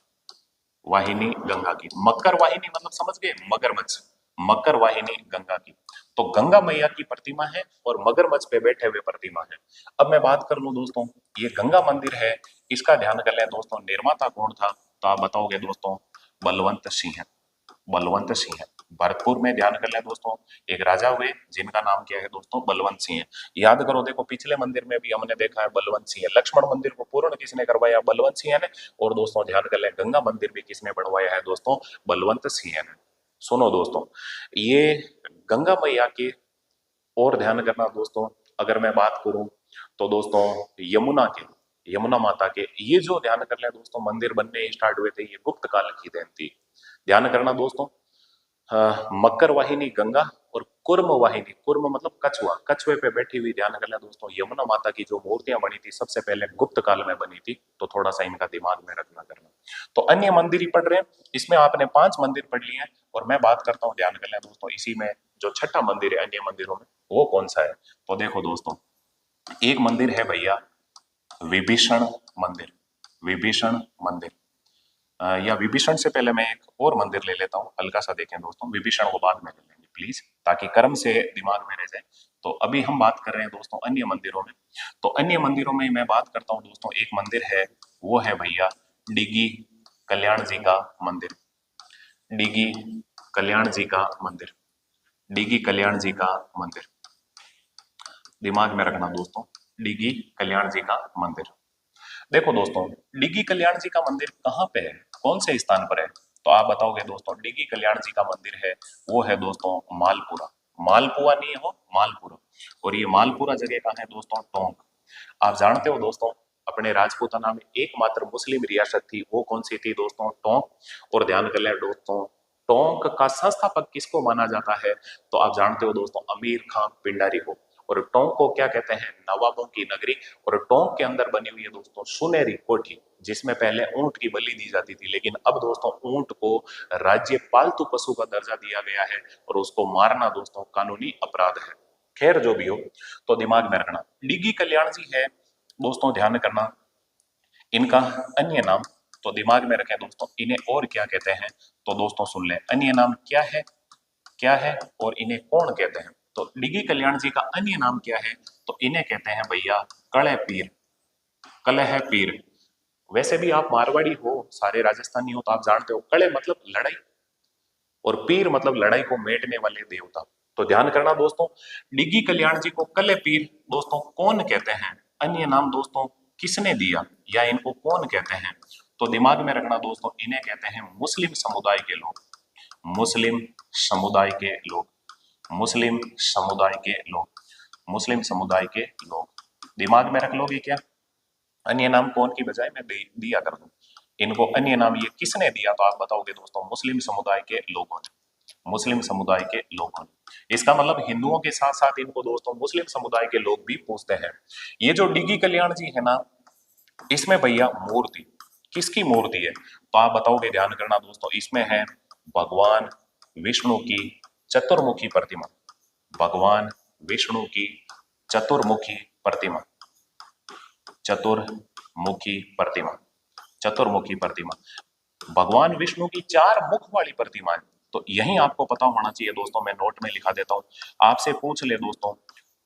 वाहिनी गंगा की। मक्कर वाहिनी मतलब समझ गए? मगरमच्छ, मकर वाहिनी गंगा की। तो गंगा मैया की प्रतिमा है और मगरमच्छ पे बैठे हुए प्रतिमा है। अब मैं बात कर लूं दोस्तों, ये गंगा मंदिर है, इसका ध्यान कर लें दोस्तों, निर्माता कौन था? तो आप बताओगे दोस्तों, बलवंत सिंह, बलवंत सिंह। भरतपुर में ध्यान कर लें दोस्तों, एक राजा हुए जिनका नाम क्या है दोस्तों? बलवंत सिंह। याद करो, देखो पिछले मंदिर में भी हमने देखा है बलवंत सिंह। लक्ष्मण मंदिर को पूर्ण किसने करवाया? बलवंत सिंह ने। और दोस्तों ध्यान कर लें, गंगा मंदिर भी किसने बनवाया है दोस्तों? बलवंत सिंह ने। सुनो दोस्तों, ये गंगा मैया के, और ध्यान करना दोस्तों, अगर मैं बात करूं तो दोस्तों यमुना के, यमुना माता के, ये जो ध्यान कर लें दोस्तों मंदिर बनने स्टार्ट हुए थे, ये गुप्त काल की देन थी। ध्यान करना दोस्तों, मकर वाहिनी गंगा और कुर्म वाहिनी, कुर्म मतलब कछुआ, कछुए पे बैठी हुई ध्यान कर लें दोस्तों यमुना माता की जो मूर्तियां बनी थी सबसे पहले गुप्त काल में बनी थी, तो थोड़ा सा इनका दिमाग में रखना करना। तो अन्य मंदिर ही पढ़ रहे हैं, इसमें आपने 5 मंदिर पढ़ लिए हैं और मैं बात करता हूँ, ध्यान कर लें दोस्तों, इसी में जो छठा मंदिर है अन्य मंदिरों में वो कौन सा है। तो देखो दोस्तों, एक मंदिर है भैया विभीषण मंदिर, विभीषण मंदिर। या विभीषण से पहले मैं एक और मंदिर ले लेता हूँ, हल्का सा देखें दोस्तों, विभीषण को बाद में ले लेंगे प्लीज, ताकि कर्म से दिमाग में रह जाए। तो अभी हम बात कर रहे हैं दोस्तों अन्य मंदिरों में। तो अन्य मंदिरों में मैं बात करता हूँ दोस्तों, एक मंदिर है वो है भैया डिगी कल्याण जी का मंदिर, डिगी कल्याण जी का मंदिर, डिगी कल्याण जी का मंदिर, दिमाग में रखना दोस्तों, डिगी कल्याण जी का मंदिर। देखो दोस्तों, डिगी कल्याण जी का मंदिर कहाँ पे है, कौन से स्थान पर है, तो आप बताओगे दोस्तों डिगी कल्याण जी का मंदिर है वो है दोस्तों मालपुरा, मालपुआ नहीं हो मालपुरा। और ये मालपुरा जगह का है दोस्तों टोंक। आप जानते हो दोस्तों, अपने राजपूताना में एकमात्र मुस्लिम रियासत थी, वो कौन सी थी दोस्तों, टोंक। और ध्यान कर लें दोस्तों, टोंक का संस्थापक किसको माना जाता है, तो आप जानते हो दोस्तों अमीर खान पिंडारी को। और टोंक को क्या कहते हैं, नवाबों की नगरी। और टोंक के अंदर बनी हुई है दोस्तों सुनहरी कोठी, जिसमें पहले ऊंट की बलि दी जाती थी, लेकिन अब दोस्तों ऊंट को राज्य पालतू पशु का दर्जा दिया गया है और उसको मारना दोस्तों कानूनी अपराध है। खैर जो भी हो, तो दिमाग में रखना डिगी कल्याण जी है दोस्तों, ध्यान करना इनका अन्य नाम, तो दिमाग में रखें दोस्तों इन्हें और क्या कहते हैं। तो दोस्तों सुन लें, अन्य नाम क्या है, क्या है और इन्हें कौन कहते हैं। तो डिगी कल्याण जी का अन्य नाम क्या है, तो इन्हें कहते हैं भैया कलह पीर, कलह पीर। वैसे भी आप मारवाड़ी हो, सारे राजस्थानी हो, तो आप जानते हो कलह मतलब लड़ाई और पीर मतलब लड़ाई को मेटने वाले देवता। तो ध्यान करना दोस्तों, डिगी कल्याण जी को कलह पीर दोस्तों कौन कहते हैं, अन्य नाम दोस्तों किसने दिया या इनको कौन कहते हैं। तो दिमाग में रखना दोस्तों, इन्हें कहते हैं मुस्लिम समुदाय के लोग, मुस्लिम समुदाय के लोग, मुस्लिम समुदाय के लोग, मुस्लिम समुदाय के लोग। दिमाग में रख लोगे क्या, अन्य नाम कौन की बजाय मैं दिया कर दूं, इनको अन्य नाम ये किसने दिया, तो आप बताओगे दोस्तों मुस्लिम समुदाय के लोगों ने, मुस्लिम समुदाय के लोगों ने। इसका मतलब हिंदुओं के साथ साथ इनको दोस्तों मुस्लिम समुदाय के लोग भी पूछते हैं। ये जो डिगी कल्याण जी है ना, इसमें भैया मूर्ति किसकी मूर्ति है, तो आप बताओगे, ध्यान करना दोस्तों, इसमें है भगवान विष्णु की चतुर्मुखी प्रतिमा, भगवान विष्णु की चतुर्मुखी प्रतिमा, चतुर्मुखी प्रतिमा, चतुर्मुखी प्रतिमा। भगवान विष्णु की 4 मुख वाली प्रतिमा है। तो यही आपको पता होना चाहिए दोस्तों, मैं नोट में लिखा देता हूं, आपसे पूछ ले दोस्तों,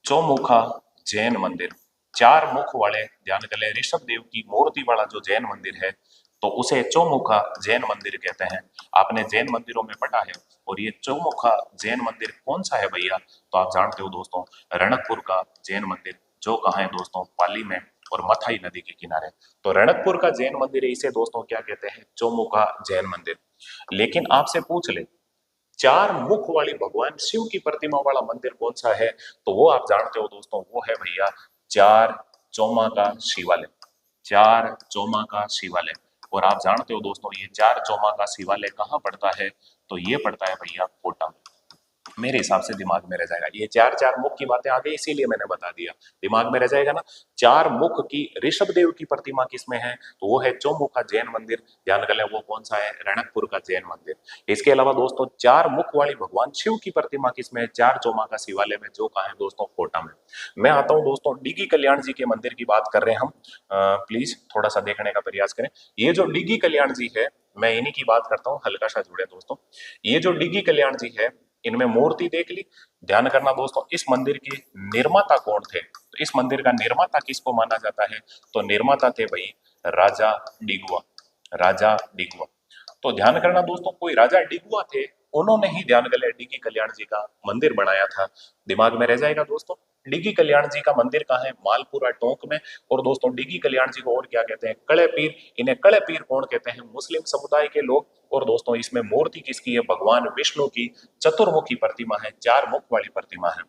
चौमुखा जैन मंदिर, 4 मुख वाले, ध्यान कर ले, ऋषभ देव की मूर्ति वाला जो जैन मंदिर है, तो उसे चौमुखा जैन मंदिर कहते हैं। आपने जैन मंदिरों में पढ़ा है। और ये चौमुखा जैन मंदिर कौन सा है भैया, तो आप जानते हो दोस्तों रणकपुर का जैन मंदिर, जो कहाँ है दोस्तों, पाली में और मथाई नदी के किनारे। तो रणकपुर का जैन मंदिर है, इसे दोस्तों क्या कहते हैं, चौमुखा जैन मंदिर। लेकिन आपसे पूछ ले, 4 मुख वाली भगवान शिव की प्रतिमा वाला मंदिर कौन सा है, तो वो आप जानते हो दोस्तों, वो है भैया 4 चौमा का शिवालय, 4 चौमा का शिवालय। और आप जानते हो दोस्तों, ये 4 चौमा का शिवालय कहाँ पड़ता है, तो ये पड़ता है भैया कोटा में। मेरे हिसाब से दिमाग में रह जाएगा, ये 4 मुख की बातें आ गई इसीलिए मैंने बता दिया, दिमाग में रह जाएगा ना। 4 मुख की ऋषभ देव की प्रतिमा किसमें है, तो वो है चौमुखा जैन मंदिर, ध्यान कर ले वो कौन सा है, रणकपुर का जैन मंदिर। इसके अलावा दोस्तों 4 मुख वाली भगवान शिव की प्रतिमा किसमें है, 4 चौमा का शिवालय में, जो कहा है दोस्तों कोटा में। मैं आता हूँ दोस्तों, डिगी कल्याण जी के मंदिर की बात कर रहे हैं हम, प्लीज थोड़ा सा देखने का प्रयास करें। ये जो डिगी कल्याण जी है, मैं इन्हीं की बात करता हूँ, हल्का सा जुड़े दोस्तों। ये जो डिगी कल्याण जी है, इनमें मूर्ति देख ली, ध्यान करना दोस्तों, इस मंदिर के निर्माता कौन थे, तो इस मंदिर का निर्माता किसको माना जाता है, तो निर्माता थे भाई राजा डिगुआ, राजा डिगुआ। तो ध्यान करना दोस्तों, कोई राजा डिगुआ थे, उन्होंने ही ध्यान कर लिया डिगी कल्याण जी का मंदिर बनाया था। दिमाग में रह जाएगा दोस्तों, डिगी कल्याण जी का मंदिर कहाँ है, मालपुरा टोंक में। और दोस्तों डिगी कल्याण जी को और क्या कहते हैं, कड़े पीर। इन्हें कड़े पीर कौन कहते हैं, मुस्लिम समुदाय के लोग। और दोस्तों इसमें मूर्ति किसकी है, भगवान विष्णु की चतुर्मुखी प्रतिमा है, 4 मुख वाली प्रतिमा है।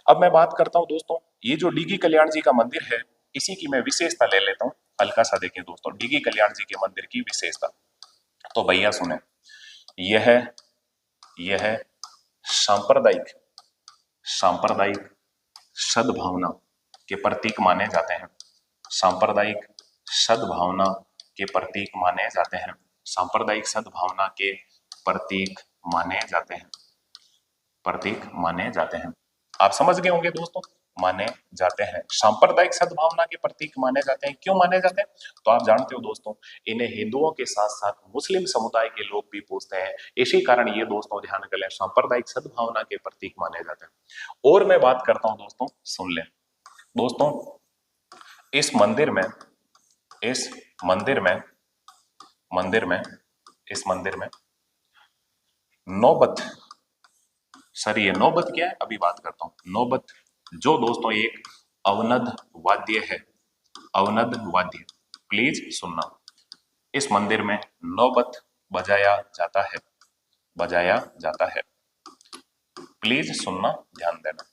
अब मैं बात करता हूं दोस्तों, ये जो डिगी कल्याण जी का मंदिर है, इसी की मैं विशेषता ले लेता हूं, हल्का सा देखें दोस्तों डिगी कल्याण जी के मंदिर की विशेषता। तो भैया सुने, यह यह है सांप्रदायिक सांप्रदायिक सद्भावना के प्रतीक माने जाते हैं। सांप्रदायिक सद्भावना के प्रतीक माने जाते हैं। सांप्रदायिक सद्भावना के प्रतीक माने जाते हैं। प्रतीक माने जाते हैं। आप समझ गए होंगे दोस्तों, माने जाते हैं। सांप्रदायिक सद्भावना के प्रतीक माने जाते हैं। क्यों माने जाते हैं? तो आप जानते हो दोस्तों, इन्हें हिंदुओं के साथ साथ मुस्लिम समुदाय के लोग भी पूछते हैं। इसी कारण ये दोस्तों ध्यान कर लें, सांप्रदायिक सद्भावना के प्रतीक माने जाते हैं। और मैं बात करता हूं दोस्तों, सुन लें दोस्तों, इस मंदिर में इस मंदिर में मंदिर में इस मंदिर में नौबत, सर ये नौबत क्या है अभी बात करता हूं। नौबत जो दोस्तों एक अवनद वाद्य है, अवनद वाद्य, प्लीज सुनना। इस मंदिर में नौबत बजाया जाता है, बजाया जाता है। प्लीज सुनना, ध्यान देना।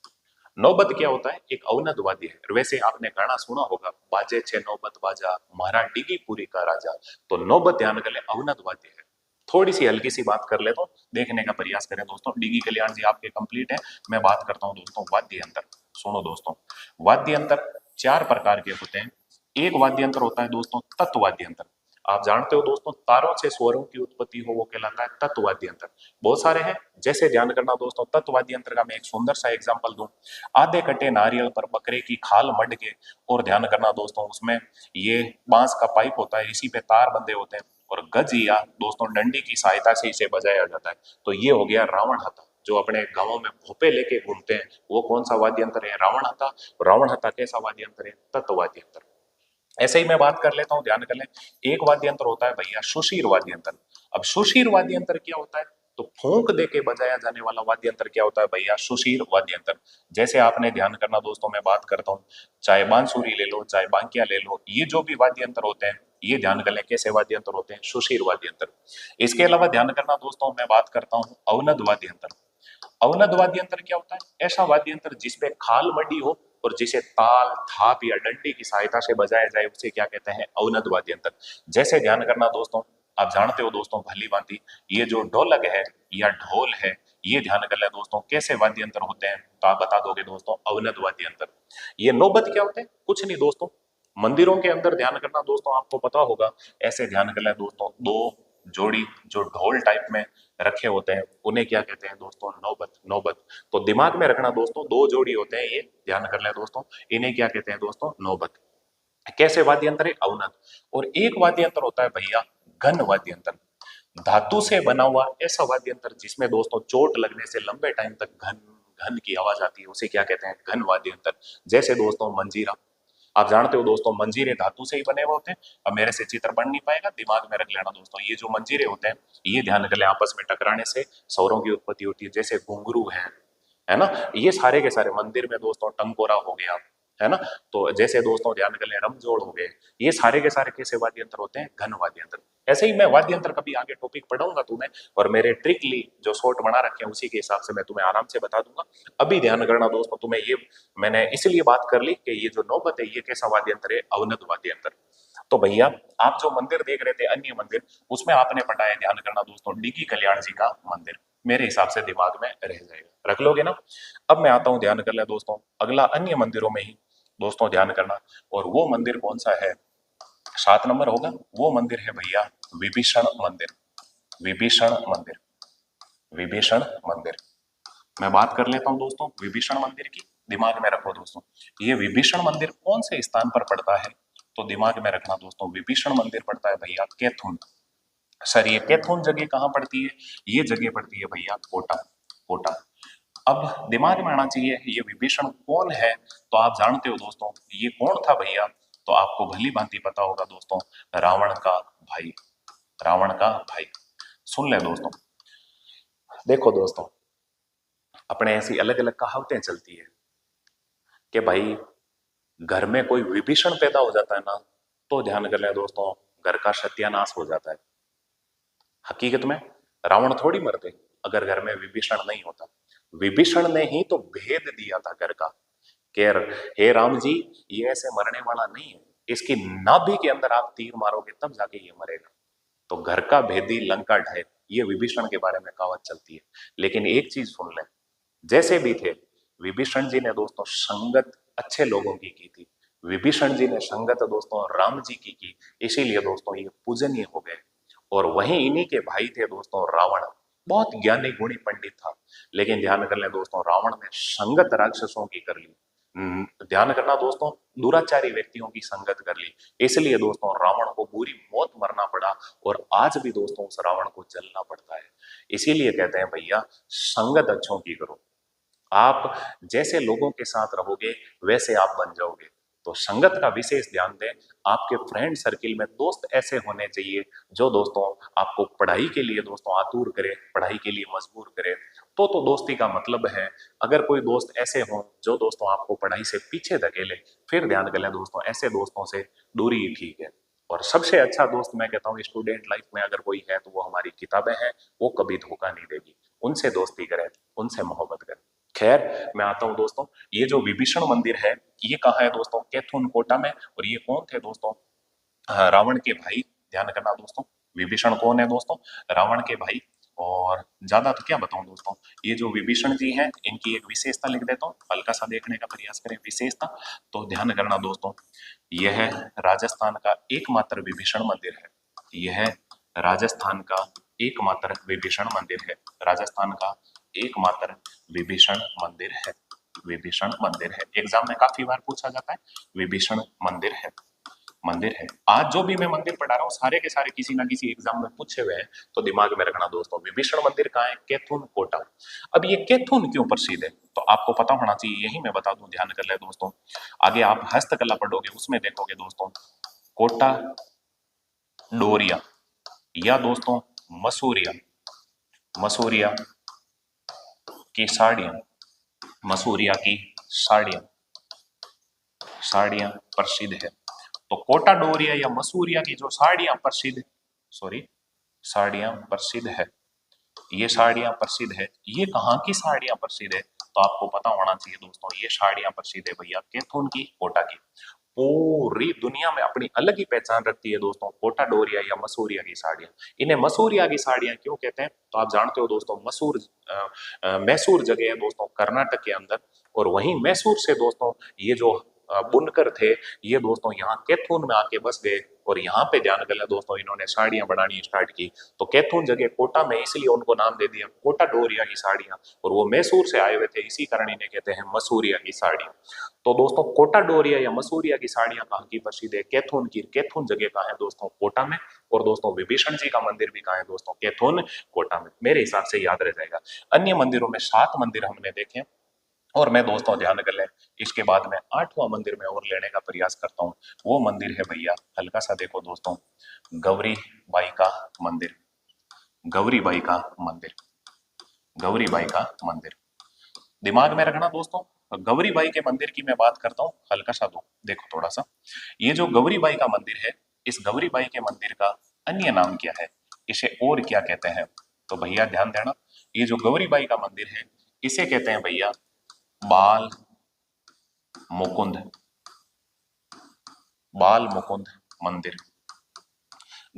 नौबत क्या होता है? एक अवनद वाद्य है। वैसे आपने गाना सुना होगा, बाजे छे नौबत बाजा महाराज डिगी पूरी का राजा। तो नौबत ध्यान कर ले, अवनद वाद्य है। थोड़ी सी हल्की सी बात कर ले तो देखने का प्रयास करें दोस्तों। डिगी कल्याण जी आपके कंप्लीट है। मैं बात करता हूं दोस्तों वाद्य यंत्र। सुनो दोस्तों, वाद्य यंत्र 4 प्रकार के होते हैं। एक वाद्य यंत्र होता है दोस्तों तत्वाद्य यंत्र। आप जानते हो दोस्तों, तारों से स्वरों की उत्पत्ति हो वो कहलाता है तत्वाद्य यंत्र। बहुत सारे हैं, जैसे ध्यान करना दोस्तों, तत्वाद्य यंत्र का मैं एक सुंदर सा एग्जांपल दूं। आधे कटे नारियल पर बकरे की खाल मड के, और ध्यान करना दोस्तों, उसमें ये बांस का पाइप होता है, इसी पे तार बंधे होते हैं, और गज या दोस्तों डंडी की सहायता से इसे बजाया जाता है। तो ये हो गया रावण हथा। जो अपने गांवों में भोपे लेके घूमते हैं, वो कौन सा वाद्य यंत्र है? रावण हथा। रावण हथा कैसा वाद्य यंत्र है? तत्वाद्य यंत्र। ऐसे ही मैं बात कर लेता हूं, ध्यान कर लें। एक वाद्य यंत्र होता है भैया सुशीर वाद्य यंत्र। अब सुशीर वाद्य यंत्र क्या होता है? तो फूंक दे के बजाया जाने वाला वाद्य यंत्र क्या होता है भैया? सुशीर वाद्य यंत्र। जैसे आपने ध्यान करना दोस्तों, मैं बात करता हूँ, चाहे बांसुरी ले लो, चाहे बांकिया ले लो, ये जो भी वाद्य यंत्र होते हैं, ये ध्यान कर लें कैसे वाद्य यंत्र होते हैं? सुशीर वाद्य यंत्र। इसके अलावा ध्यान करना दोस्तों, मैं बात करता हूँ अवनद वाद्य यंत्र। अवनद वाद्य यंत्र क्या होता है? ऐसा वाद्य यंत्र जिसपे खाल मडी हो और जिसे ताल, थाप या डंडी की सहायता से बजाया जाए, उसे क्या कहते हैं? अवनद वाद्य यंत्र। जैसे ध्यान करना दोस्तों, आप जानते हो दोस्तों भली भांति, ये जो ढोलक है या ढोल है, ये ध्यान कर ले दोस्तों कैसे वाद्य यंत्र होते हैं? तो आप बता दोगे दोस्तों, अवनद वाद्य यंत्र। ये नौबत क्या होते हैं? कुछ नहीं दोस्तों, मंदिरों के अंदर ध्यान करना दोस्तों, आपको पता होगा, ऐसे ध्यान कर ले दोस्तों, दो जोड़ी जो ढोल टाइप में रखे होते हैं, उन्हें क्या कहते हैं दोस्तों? नौबत। नौबत। तो दिमाग में रखना दोस्तों, दो जोड़ी होते हैं, ये ध्यान कर ले दोस्तों, इन्हें क्या कहते हैं दोस्तों? नौबत। कैसे वाद्य यंत्र है? अवनद। और एक वाद्य यंत्र होता है भैया घन वाद्य यंत्र। धातु से बना हुआ ऐसा वाद्य यंत्र जिसमें दोस्तों चोट लगने से लंबे टाइम तक घन घन की आवाज आती है, उसे क्या कहते हैं? घन वाद्य यंत्र। जैसे दोस्तों मंजीरा। आप जानते हो दोस्तों, मंजीरे धातु से ही बने हुए होते हैं। अब मेरे से चित्र बन नहीं पाएगा, दिमाग में रख लेना दोस्तों। ये जो मंजीरे होते हैं, ये ध्यान कर ले, आपस में टकराने से स्वरों की उत्पत्ति होती है। जैसे घुंघरू है ना, ये सारे के सारे मंदिर में दोस्तों, टंकोरा हो गया, है ना, तो जैसे दोस्तों ध्यान कर ले रमजोड़ हो गए, ये सारे के सारे कैसे वाद्य यंत्र होते हैं? घन वाद्य यंत्र। ऐसे ही मैं वाद्य यंत्र कभी आगे टॉपिक पढ़ाऊंगा तुम्हें, और मेरे ट्रिकली जो शॉर्ट बना रखे हैं उसी के हिसाब से मैं तुम्हें आराम से बता दूंगा। अभी ध्यान करना दोस्तों, तुम्हें ये मैंने इसलिए बात कर ली कि ये जो नौबत है, ये कैसा वाद्य यंत्र है? अवनद वाद्य यंत्र। तो भैया आप जो मंदिर देख रहे थे, अन्य मंदिर, उसमें आपने पढ़ा है, ध्यान करना दोस्तों, डिगी कल्याण जी का मंदिर। मेरे हिसाब से दिमाग में रह जाएगा, रख लोगे ना? अब मैं आता हूं, ध्यान कर ले दोस्तों, अगला अन्य मंदिरों में ही दोस्तों ध्यान करना, और वो मंदिर कौन सा है? 7 नंबर होगा। वो मंदिर है भैया विभीषण मंदिर। विभीषण मंदिर। विभीषण मंदिर। मैं बात कर लेता हूं दोस्तों विभीषण मंदिर की, दिमाग में रखो दोस्तों। ये विभीषण मंदिर कौन से स्थान पर पड़ता है? तो दिमाग में रखना दोस्तों, विभीषण मंदिर पड़ता है भैया कैथून। सर ये कैथून जगह कहां पड़ती है? ये जगह पड़ती है भैया कोटा। कोटा। अब दिमाग में आना चाहिए ये विभीषण कौन है? तो आप जानते हो दोस्तों, ये कौन था भैया? तो आपको भली भांति पता होगा दोस्तों, रावण का भाई। रावण का भाई। सुन ले दोस्तों, देखो दोस्तों, अपने ऐसी अलग अलग कहावतें चलती है कि भाई घर में कोई विभीषण पैदा हो जाता है ना, तो ध्यान कर ले दोस्तों, घर का सत्यानाश हो जाता है। हकीकत में रावण थोड़ी मरते अगर घर में विभीषण नहीं होता। विभीषण ने ही तो भेद दिया था घर का, कि हे राम जी, ये ऐसे मरने वाला नहीं है, इसकी नाभि के अंदर आप तीर मारोगे तब जाके ये मरेगा। तो घर का भेदी लंका ढाए, ये विभीषण के बारे में कहावत चलती है। लेकिन एक चीज सुन लें, जैसे भी थे विभीषण जी ने दोस्तों संगत अच्छे लोगों की थी। विभीषण जी ने संगत दोस्तों राम जी की, इसीलिए दोस्तों ये पूजनीय हो गए। और वहीं इन्हीं के भाई थे दोस्तों रावण, बहुत ज्ञानी गुणी पंडित था, लेकिन ध्यान कर लें दोस्तों रावण ने संगत राक्षसों की कर ली। ध्यान करना दोस्तों, दुराचारी व्यक्तियों की संगत कर ली, इसलिए दोस्तों रावण को बुरी मौत मरना पड़ा। और आज भी दोस्तों उस रावण को जलना पड़ता है। इसीलिए कहते हैं भैया, संगत अच्छों की करो। आप जैसे लोगों के साथ रहोगे वैसे आप बन जाओगे। तो संगत का विशेष ध्यान दें। आपके फ्रेंड सर्किल में दोस्त ऐसे होने चाहिए जो दोस्तों आपको पढ़ाई के लिए दोस्तों आतुर करे, पढ़ाई के लिए मजबूर करे, तो दोस्ती का मतलब है। अगर कोई दोस्त ऐसे हो जो दोस्तों आपको पढ़ाई से पीछे धकेले, फिर ध्यान करें दोस्तों, ऐसे दोस्तों से दूरी ही ठीक है। और सबसे अच्छा दोस्त मैं कहता हूँ स्टूडेंट लाइफ में अगर कोई है तो वो हमारी किताबें हैं, वो कभी धोखा नहीं देगी। उनसे दोस्ती करें, उनसे मोहब्बत करें। खैर मैं आता हूं दोस्तों, ये जो विभीषण मंदिर है ये कहाँ है दोस्तों? कैथून कोटा में। और ये कौन थे दोस्तों? रावण के भाई। ध्यान करना दोस्तों, विभीषण कौन है दोस्तों? रावण के भाई। और ज्यादा तो क्या बताऊं दोस्तों, ये जो विभीषण जी हैं इनकी एक विशेषता लिख देता हूँ, हल्का सा देखने का प्रयास करें विशेषता। तो ध्यान करना दोस्तों, यह राजस्थान का एकमात्र विभीषण मंदिर है। यह राजस्थान का एकमात्र विभीषण मंदिर है। राजस्थान का एकमात्र विभीषण मंदिर है। विभीषण मंदिर है, एग्जाम में काफी बार पूछा जाता है। विभीषण मंदिर है, मंदिर है। आज जो भी मैं मंदिर पढ़ा रहा हूँ सारे के सारे किसी ना किसी एग्जाम में पूछे हुए हैं, तो दिमाग में रखना दोस्तों। विभीषण मंदिर कहाँ है? कैथून कोटा। अब ये कैथून क्यों प्रसिद्ध है तो आपको पता होना चाहिए, यही मैं बता दूं, ध्यान कर ले दोस्तों। आगे आप हस्तकला पढ़ोगे उसमें देखोगे दोस्तों, कोटा डोरिया या दोस्तों मसूरिया, मसूरिया की साड़ियां, मसूरिया की साड़ियां, साड़ियां प्रसिद्ध है। तो कोटा डोरिया या मसूरिया की जो साड़ियां प्रसिद्ध, सॉरी, साड़ियां प्रसिद्ध है, ये साड़ियां प्रसिद्ध है। ये कहाँ की साड़ियां प्रसिद्ध है तो आपको पता होना चाहिए दोस्तों, ये साड़ियां प्रसिद्ध है भैया कैथून की, कोटा की। पूरी दुनिया में अपनी अलग ही पहचान रखती है दोस्तों कोटा डोरिया या मसूरिया की साड़ियां। इन्हें मसूरिया की साड़ियां क्यों कहते हैं तो आप जानते हो दोस्तों, मैसूर जगह है दोस्तों कर्नाटक के अंदर। और वहीं मैसूर से दोस्तों ये जो बुनकर थे, ये दोस्तों यहाँ कैथून में आके बस गए। और यहाँ पे ध्यान कर दोस्तों इन्होंने साड़ियां बनानी स्टार्ट की। तो कैथून जगह कोटा में, इसलिए उनको नाम दे दिया कोटा डोरिया की साड़ियां। और वो मैसूर से आए हुए थे, इसी कारण इन्हें कहते हैं मसूरिया की साड़ियां। तो दोस्तों कोटा डोरिया या मसूरिया की साड़ियां कहाँ की प्रसिद्ध है? कैथून की। कैथून जगह कहाँ है दोस्तों? कोटा में। और दोस्तों विभीषण जी का मंदिर भी कहाँ है दोस्तों? कैथून कोटा में। मेरे हिसाब से याद रह जाएगा। अन्य मंदिरों में 7 मंदिर हमने देखे, और मैं दोस्तों ध्यान कर लें, इसके बाद में 8वां मंदिर में और लेने का प्रयास करता हूँ। वो मंदिर है भैया, हल्का सा देखो दोस्तों, गौरी बाई का मंदिर। गौरी बाई का मंदिर, गौरी बाई का मंदिर। दिमाग में रखना दोस्तों, गौरी बाई के मंदिर की मैं बात करता हूँ, हल्का सा दो देखो थोड़ा सा। ये जो गौरी बाई का मंदिर है, इस गौरी बाई के मंदिर का अन्य नाम क्या है, इसे और क्या कहते हैं? तो भैया ध्यान देना, ये जो गौरी बाई का मंदिर है इसे कहते हैं भैया बाल मुकुंद, बाल मुकुंद मंदिर।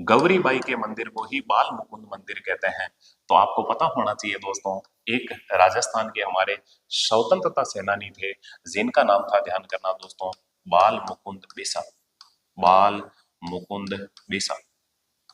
गौरी बाई के मंदिर को ही बाल मुकुंद मंदिर कहते हैं। तो आपको पता होना चाहिए दोस्तों, एक राजस्थान के हमारे स्वतंत्रता सेनानी थे जिनका नाम था, ध्यान करना दोस्तों, बाल मुकुंद बिसा। बाल मुकुंद बिसा,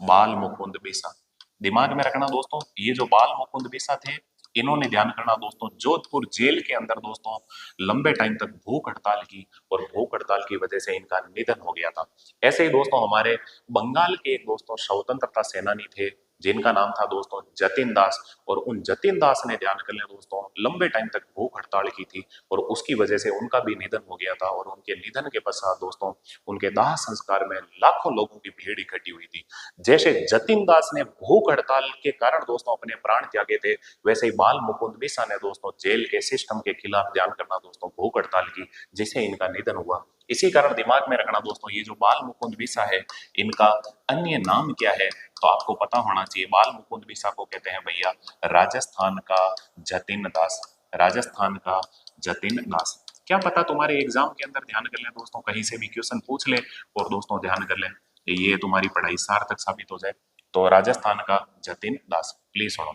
बाल मुकुंद बिसा। दिमाग में रखना दोस्तों, ये जो बाल मुकुंद बिसा थे, इन्होंने ध्यान करना दोस्तों जोधपुर जेल के अंदर दोस्तों लंबे टाइम तक भूख हड़ताल की, और भूख हड़ताल की वजह से इनका निधन हो गया था। ऐसे ही दोस्तों हमारे बंगाल के एक दोस्तों स्वतंत्रता सेनानी थे जिनका नाम था दोस्तों जतिन दास। और उन जतिन दास ने, ध्यान कर लें दोस्तों, लंबे टाइम तक भूख हड़ताल की थी, और उसकी वजह से उनका भी निधन हो गया था। और उनके निधन के पश्चात दोस्तों उनके दाह संस्कार में लाखों लोगों की भीड़ इकट्ठी हुई थी। जैसे जतिन दास ने भूख हड़ताल के कारण दोस्तों अपने प्राण त्यागे थे, वैसे ही बाल मुकुंद बिसा ने दोस्तों जेल के सिस्टम के खिलाफ, ध्यान करना दोस्तों, भूख हड़ताल की, जिससे इनका निधन हुआ। इसी कारण दिमाग में रखना दोस्तों, ये जो बाल मुकुंद बिसा है इनका अन्य नाम क्या है तो आपको पता होना चाहिए। बाल मुकुंद बिसा को कहते हैं भैया राजस्थान का जतिन दास, राजस्थान का जतिन दास। क्या पता तुम्हारे एग्जाम के अंदर, ध्यान कर लें दोस्तों, कहीं से भी क्वेश्चन पूछ ले और दोस्तों ध्यान कर लें ये तुम्हारी पढ़ाई सार्थक साबित हो जाए। तो राजस्थान का जतिन दास, प्लीज सुनो,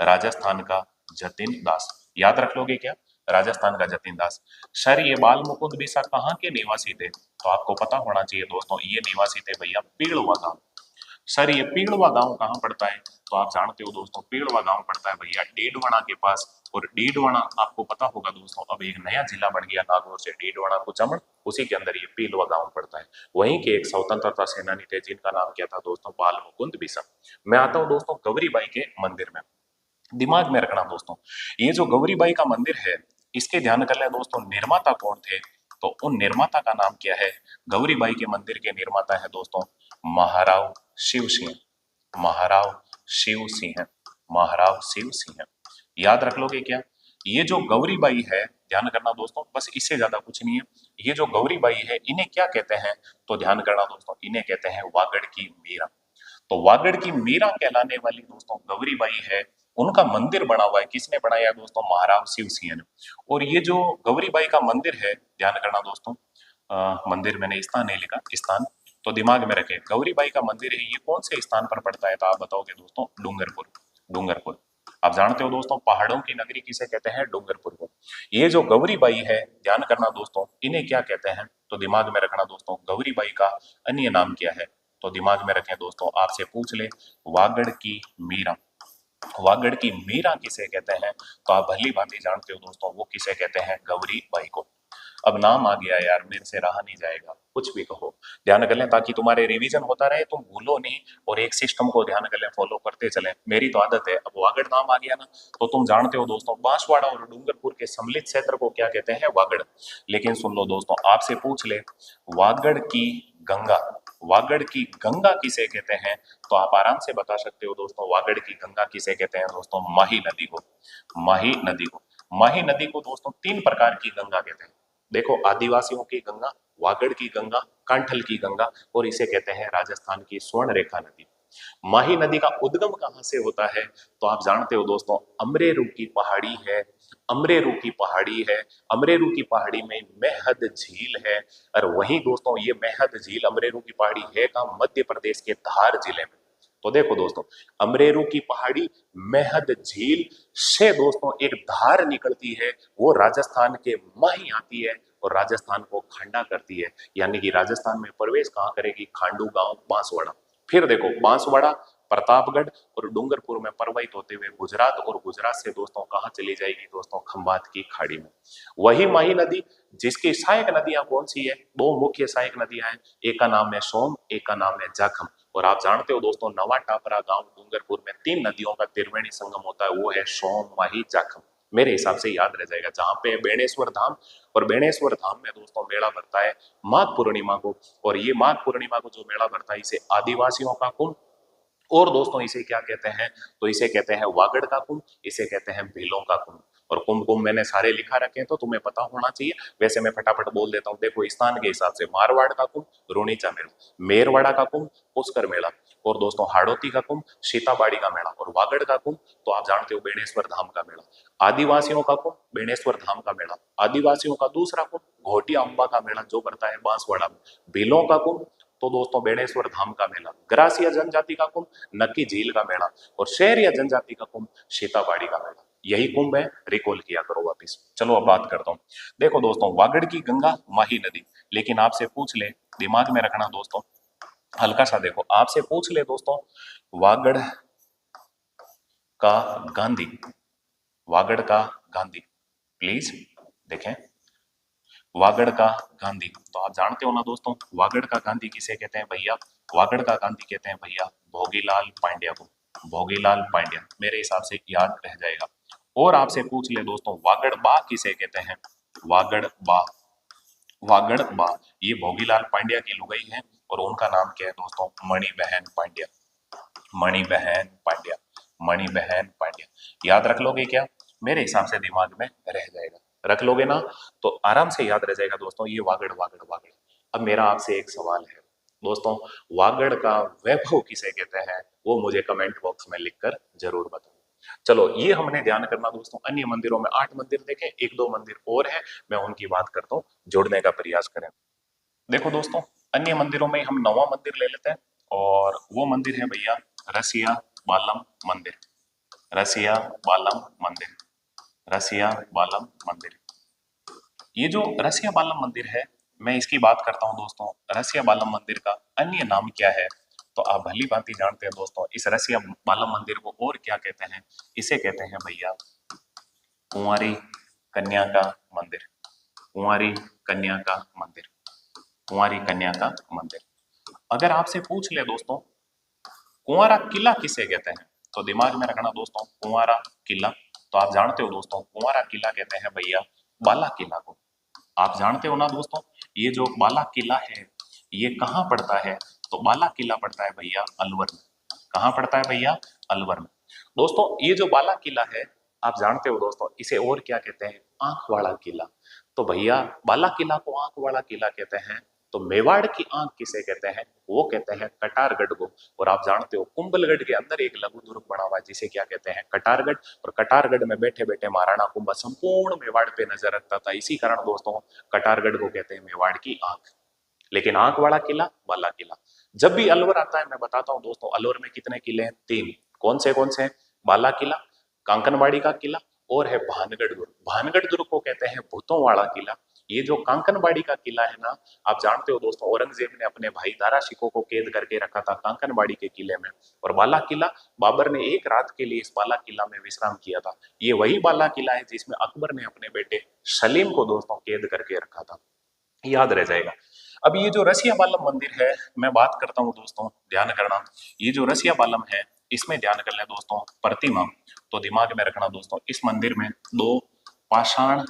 राजस्थान का जतिन दास, याद रख लोगे क्या, राजस्थान का जतिन दास। सर ये बाल मुकुंद बिसा कहाँ के निवासी थे, तो आपको पता होना चाहिए दोस्तों, ये निवासी थे भैया पीड़वा गांव। सर ये पीड़वा गांव कहाँ पड़ता है, तो आप जानते हो दोस्तों पीड़वा गांव पड़ता है भैया डीडवाना के पास। और डीडवाना आपको पता होगा दोस्तों, अब एक नया जिला बन गया नागौर से, डीडवाना कुचामन, उसी के अंदर ये पीलवा गांव पड़ता है। वहीं के एक स्वतंत्रता सेनानी थे जिनका नाम क्या था दोस्तों, बाल मुकुंद बिसा। मैं आता हूँ दोस्तों गौरीबाई के मंदिर में। दिमाग में रखना दोस्तों, ये जो गौरीबाई का मंदिर है, इसके ध्यान कर ले दोस्तों, निर्माता कौन थे, तो उन निर्माता का नाम क्या है, गौरीबाई के मंदिर के निर्माता है दोस्तों महाराव शिव सिंह, महाराव शिव सिंह, महाराव शिव सिंह। याद रख लोगे क्या, ये जो गौरीबाई है, ध्यान करना दोस्तों, बस इससे ज्यादा कुछ नहीं है, ये जो गौरीबाई है इन्हें क्या कहते हैं, तो ध्यान करना दोस्तों, इन्हें कहते हैं वागड़ की मीरा। तो वागड़ की मीरा कहलाने वाली दोस्तों गौरीबाई है, उनका मंदिर बना हुआ है, किसने बनाया दोस्तों, महाराव शिव सिंह ने। और ये जो गौरीबाई का मंदिर है, ध्यान करना दोस्तों, मंदिर मैंने स्थान नहीं लिखा, स्थान तो दिमाग में रखे, गौरीबाई का मंदिर है, ये कौन से स्थान पर पड़ता है, तो आप बताओगे दोस्तों डूंगरपुर, डूंगरपुर। आप जानते हो दोस्तों पहाड़ों की नगरी किसे कहते हैं, डूंगरपुर को। ये जो गौरीबाई है, ध्यान करना दोस्तों, इन्हें क्या कहते हैं, तो दिमाग में रखना दोस्तों, गौरीबाई का अन्य नाम क्या है, तो दिमाग में रखें दोस्तों, आपसे पूछ ले वागड़ की मीरा, वागड़ की मीरा किसे कहते हैं, तो आप भली भांति जानते हो दोस्तों, वो किसे कहते हैं, गौरी बाई को। अब नाम आ गया यार, मेरे से रहा नहीं जाएगा, कुछ भी कहो, ध्यान कर लें ताकि तुम्हारे रिवीजन होता रहे, तुम भूलो नहीं, और एक सिस्टम को ध्यान कर लें, फॉलो करते चलें, मेरी तो आदत है। अब वागड़ नाम आ गया ना, तो तुम जानते हो दोस्तों बांसवाड़ा और डूंगरपुर के सम्मिलित क्षेत्र को क्या कहते हैं, वागड़। लेकिन सुन लो दोस्तों, आपसे पूछ ले वागड़ की गंगा, वागड़ की गंगा किसे कहते हैं, तो आप आराम से बता सकते हो दोस्तों, वागड़ की गंगा किसे कहते हैं दोस्तों, माही नदी को, माही नदी को। माही नदी को दोस्तों तीन प्रकार की गंगा कहते हैं, देखो आदिवासियों की गंगा, वागड़ की गंगा, कांठल की गंगा, और इसे कहते हैं राजस्थान की स्वर्ण रेखा नदी। माही नदी का उद्गम कहां से होता है, तो आप जानते हो दोस्तों, अमरेरू की पहाड़ी है, अमरेरू की पहाड़ी है, अमरेरू की पहाड़ी में मेहद झील है। और वहीं दोस्तों ये मेहद झील अमरेरू की पहाड़ी है कहां, मध्य प्रदेश के धार जिले में। तो देखो दोस्तों, अमरेरू की पहाड़ी, मेहद झील से दोस्तों एक धार निकलती है, वो राजस्थान के माही आती है और राजस्थान को खंडा करती है, यानी कि राजस्थान में प्रवेश कहां करेगी, खांडू गांव बांसवाड़ा। फिर देखो बांसवाड़ा, प्रतापगढ़ और डूंगरपुर में प्रवाहित होते हुए गुजरात, और गुजरात से दोस्तों कहां चली जाएगी दोस्तों, खंबात की खाड़ी में। वही माही नदी, जिसकी सहायक नदियां कौन सी है, दो मुख्य सहायक नदियां हैं, एक का नाम है सोम, एक का नाम है जाखम। और आप जानते हो दोस्तों, नवा टापरा गांव डूंगरपुर में तीन नदियों का त्रिवेणी संगम होता है, वो है सोम, माही, जाखम। मेरे हिसाब से याद रह जाएगा, जहां पे बेणेश्वर धाम, और बेणेश्वर धाम में दोस्तों मेला भरता है माघ पूर्णिमा को, और ये माघ पूर्णिमा को जो मेला भरता है, इसे आदिवासियों का कुंभ, और दोस्तों इसे क्या कहते हैं, तो इसे कहते हैं वागड़ का कुंभ, इसे कहते हैं भीलों का कुंभ। और कुंभ कुंभ मैंने सारे लिखा रखे हैं, तो तुम्हें पता होना चाहिए, वैसे मैं फटाफट बोल देता हूँ। देखो स्थान के हिसाब से, मारवाड़ का कुंभ रोनीचा मेला, मेरवाड़ा का कुंभ पुष्कर मेला, और दोस्तों हाड़ौती का कुंभ सीताबाड़ी का मेला, और वागड़ का कुंभ तो आप जानते हो बेणेश्वर धाम का मेला। आदिवासियों का कुंभ बेणेश्वर धाम का मेला, आदिवासियों का दूसरा कुंभ घोटिया अम्बा का मेला जो पड़ता है बांसवाड़ा में। भीलों का कुंभ तो दोस्तों बेणेश्वर धाम का मेला, ग्रासिया जनजाति का कुंभ नक्की झील का मेला, और शहरिया जनजाति का कुंभ सीताबाड़ी का मेला। यही कुंभ है, रिकॉल किया करो वापिस। चलो अब बात करता हूँ। देखो दोस्तों, वागड़ की गंगा, माही नदी, लेकिन आपसे पूछ ले, दिमाग में रखना दोस्तों, हल्का सा देखो, आपसे पूछ ले दोस्तों, वागड़ का गांधी, वागड़ का गांधी, प्लीज देखें, वागड़ का गांधी, तो आप जानते हो ना दोस्तों, वागड़ का गांधी किसे कहते हैं भैया, वागड़ का गांधी कहते हैं भैया भोगीलाल पांड्या को, भोगीलाल पांड्या, मेरे हिसाब से याद रह जाएगा। और आपसे पूछ ले दोस्तों, वागड़ बा किसे कहते हैं, वागड़ बा, वागड़ बा, ये भोगीलाल पांड्या की लुगाई है, और उनका नाम क्या है दोस्तों, मणिबहन पांड्या, मणिबहन पांड्या, मणिबहन पांड्या। याद रख लोगे क्या, मेरे हिसाब से दिमाग में रह जाएगा, रख लोगे ना, तो आराम से याद रह जाएगा दोस्तों, ये वागड़ वागड़ वागड़। अब मेरा आपसे एक सवाल है दोस्तों, वागड़ का वैभव किसे कहते हैं, वो मुझे कमेंट बॉक्स में लिखकर जरूर बताओ। चलो ये हमने ध्यान करना दोस्तों, अन्य मंदिरों में 8 मंदिर देखे, एक दो मंदिर और है, मैं उनकी बात करता हूँ, जोड़ने का प्रयास करें। देखो दोस्तों, अन्य मंदिरों में हम 9वां मंदिर ले लेते हैं, और वो मंदिर है भैया रसिया बालम मंदिर, रसिया बालम मंदिर, रसिया बालम मंदिर। ये जो रसिया बालम मंदिर है, मैं इसकी बात करता हूं दोस्तों। रसिया बालम मंदिर का अन्य नाम क्या है? तो आप भली भांति जानते हैं दोस्तों, इस रसिया बालम मंदिर को और क्या कहते हैं? इसे कहते हैं भैया कुंवारी कन्या का मंदिर, कुंवारी कन्या का मंदिर, कुंवारी कन्या का मंदिर। अगर आपसे पूछ ले दोस्तों कुंवारा किला किसे कहते हैं, तो दिमाग में रखना दोस्तों कुंवारा किला। तो आप जानते हो दोस्तों कुंवारा किला कहते हैं भैया बाला किला को। आप जानते हो ना दोस्तों, ये जो बाला किला है ये कहाँ पड़ता है? तो बाला किला पड़ता है भैया अलवर में। कहाँ पड़ता है भैया? अलवर में। दोस्तों ये जो बाला किला है, आप जानते हो दोस्तों इसे और क्या कहते हैं? आंख वाला किला। तो भैया बाला किला को आंख वाला किला कहते हैं। तो मेवाड़ की आंख किसे कहते हैं? वो कहते हैं कटारगढ़ को। और आप जानते हो कुंभलगढ़ के अंदर एक लघु दुर्ग बना हुआ है जिसे क्या कहते हैं? कटारगढ़। और कटारगढ़ में बैठे बैठे महाराणा कुंभा संपूर्ण मेवाड़ पे नजर रखता था। इसी कारण दोस्तों कटारगढ़ को कहते हैं मेवाड़ की आंख। लेकिन आंख वाला किला बाला किला। जब भी अलवर आता है मैं बताता हूँ दोस्तों, अलवर में कितने किले हैं? 3। कौन से हैं? बाला किला, कांकनबाड़ी का किला और है भानगढ़ दुर्ग। भानगढ़ दुर्ग को कहते हैं भूतों वाला किला। ये जो कांकनबाड़ी का किला है ना, आप जानते हो दोस्तों औरंगजेब ने अपने भाई दारा शिकोह को कैद करके रखा था कांकनबाड़ी के किले में। और बाला किला, बाबर ने एक रात के लिए इस बाला किला में विश्राम किया था। ये वही बाला किला है जिसमें अकबर ने अपने बेटे सलीम को दोस्तों कैद करके रखा था। याद रह जाएगा। अब ये जो रसिया बालम मंदिर है, मैं बात करता हूँ दोस्तों, ध्यान करना। ये जो रसिया बालम है इसमें ध्यान कर लें दोस्तों प्रतिमा। तो दिमाग में रखना दोस्तों, इस मंदिर में 2 पाषाण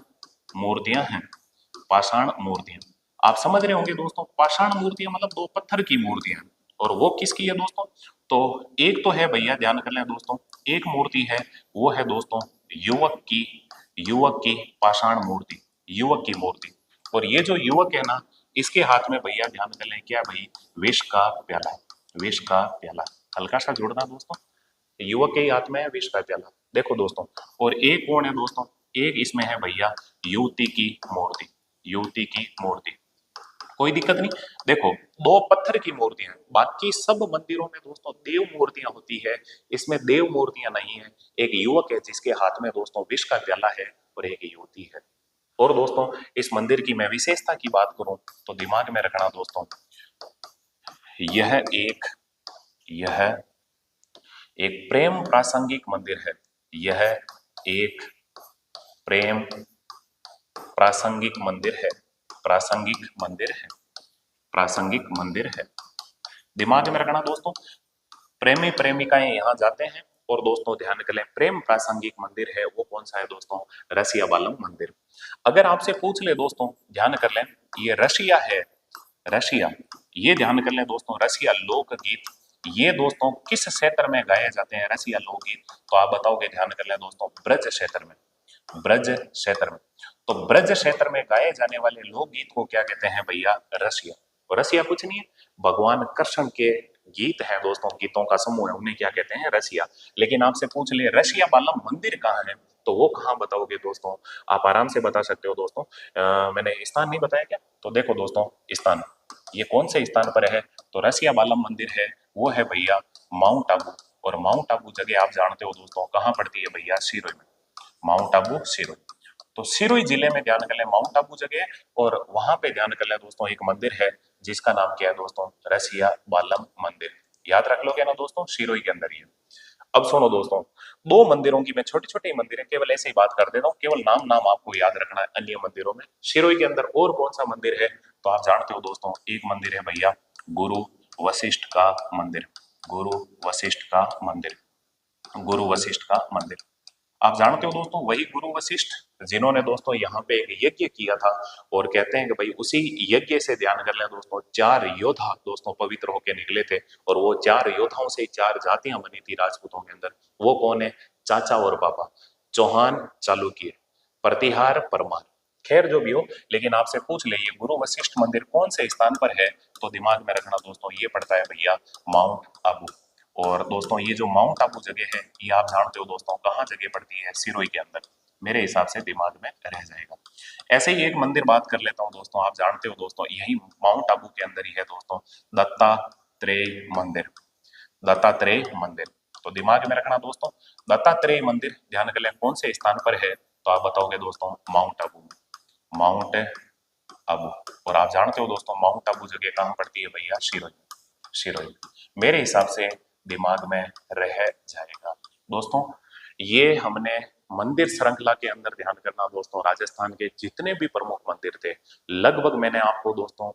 मूर्तियां हैं। पाषाण मूर्तियां, आप समझ रहे होंगे दोस्तों, पाषाण मूर्तियां मतलब 2 पत्थर की मूर्तियां। और वो किसकी है दोस्तों? तो एक तो है भैया, ध्यान कर लें दोस्तों, एक मूर्ति है वो है दोस्तों युवक की, युवक की पाषाण मूर्ति, युवक की मूर्ति। और ये जो युवक है ना, इसके हाथ में भैया ध्यान कर लें क्या भाई? विष का प्याला है, विष का प्याला। हल्का सा जोड़ना दोस्तों, युवक के ही हाथ में है विष का प्याला। देखो दोस्तों, और एक कौन है दोस्तों? एक इसमें है भैया युवती की मूर्ति, युवती की मूर्ति। कोई दिक्कत नहीं। देखो 2 पत्थर की मूर्तियां, बाकी सब मंदिरों में दोस्तों देव मूर्तियां होती है, इसमें देव मूर्तियां नहीं है। एक युवक है जिसके हाथ में दोस्तों विष का प्याला है और एक युवती है। और दोस्तों इस मंदिर की मैं विशेषता की बात करूं तो दिमाग में रखना दोस्तों, यह एक यह एक प्रेम प्रासंगिक मंदिर है। यह एक प्रेम प्रासंगिक मंदिर है, प्रासंगिक मंदिर है, प्रासंगिक मंदिर है। दिमाग में रखना दोस्तों, प्रेमी प्रेमिकाएं यहाँ जाते हैं। और दोस्तों ध्यान कर लें, प्रेम प्रासंगिक मंदिर है वो कौन सा है दोस्तों? रसिया बालम मंदिर। अगर आपसे पूछ ले दोस्तों, ध्यान कर लें, ये रशिया है, रशिया, ये ध्यान कर लें दोस्तों, रसिया लोकगीत ये दोस्तों किस क्षेत्र में गाए जाते हैं? रसिया लोकगीत। तो आप बताओगे, ध्यान कर लें दोस्तों, ब्रज क्षेत्र में, ब्रज क्षेत्र में। तो ब्रज क्षेत्र में गाए जाने वाले लोकगीत को क्या कहते हैं भैया? रसिया। और रसिया कुछ नहीं है, भगवान कृष्ण के गीत हैं दोस्तों, गीतों का समूह है, उन्हें क्या कहते हैं? रसिया। लेकिन आपसे पूछ ले रसिया बालम मंदिर कहाँ है, तो वो कहाँ बताओगे दोस्तों? आप आराम से बता सकते हो दोस्तों। मैंने स्थान नहीं बताया क्या? तो देखो दोस्तों स्थान, ये कौन से स्थान पर है? तो रसिया बालम मंदिर है वो है भैया माउंट आबू। और माउंट आबू जगह आप जानते हो दोस्तों कहाँ पड़ती है भैया? सिरोही में। माउंट आबू सिरोही। तो सिरोही जिले में ध्यान कर ले माउंट आबू जगह है। और वहां पे ध्यान कर ले दोस्तों एक मंदिर है जिसका नाम क्या है दोस्तों? रसिया बालम मंदिर। याद रख लोगे ना दोस्तों, सिरोही के अंदर ही है। अब सुनो दोस्तों, 2 मंदिरों की मैं छोटी छोटी मंदिर है केवल ऐसे ही बात कर देता हूँ, केवल नाम नाम आपको याद रखना है। अन्य मंदिरों में सिरोही के अंदर और कौन सा मंदिर है? तो आप जानते हो दोस्तों, एक मंदिर है भैया गुरु वशिष्ठ का मंदिर, गुरु वशिष्ठ का मंदिर, गुरु वशिष्ठ का मंदिर। आप जानते हो दोस्तों वही गुरु वशिष्ठ जिन्होंने दोस्तों यहाँ पे एक यज्ञ किया था। और कहते हैं कि भाई उसी यज्ञ से, ध्यान कर लें दोस्तों, 4 योद्धा दोस्तों पवित्र होकर निकले थे। और वो 4 योद्धाओं से 4 जातियां बनी थी राजपूतों के अंदर। वो कौन है? चाचा और पापा, चौहान चालुक्य, प्रतिहार परमार। खैर जो भी हो, लेकिन आपसे पूछ ले ये गुरु वशिष्ठ मंदिर कौन से स्थान पर है? तो दिमाग में रखना दोस्तों, ये पड़ता है भैया माउंट आबू। और दोस्तों ये जो माउंट आबू जगह है ये आप जानते हो दोस्तों कहाँ जगह पड़ती है? सिरोही के अंदर। मेरे हिसाब से दिमाग में रह जाएगा। ऐसे ही एक मंदिर बात कर लेता हूँ दोस्तों, आप जानते हो दोस्तों यही माउंट आबू के अंदर ही है दोस्तों, दत्तात्रेय मंदिर। दत्तात्रेय मंदिर। तो दिमाग में रखना दोस्तों, दत्तात्रेय मंदिर ध्यान कर लें कौन से स्थान पर है, तो आप बताओगे दोस्तों माउंट आबू में, माउंट आबू। और आप जानते हो दोस्तों माउंट आबू जगह कहाँ पड़ती है भैया, शिरोई, शिरोई। मेरे हिसाब से दिमाग में रह जाएगा दोस्तों। ये हमने मंदिर श्रृंखला के अंदर ध्यान करना दोस्तों, राजस्थान के जितने भी प्रमुख मंदिर थे लगभग मैंने आपको दोस्तों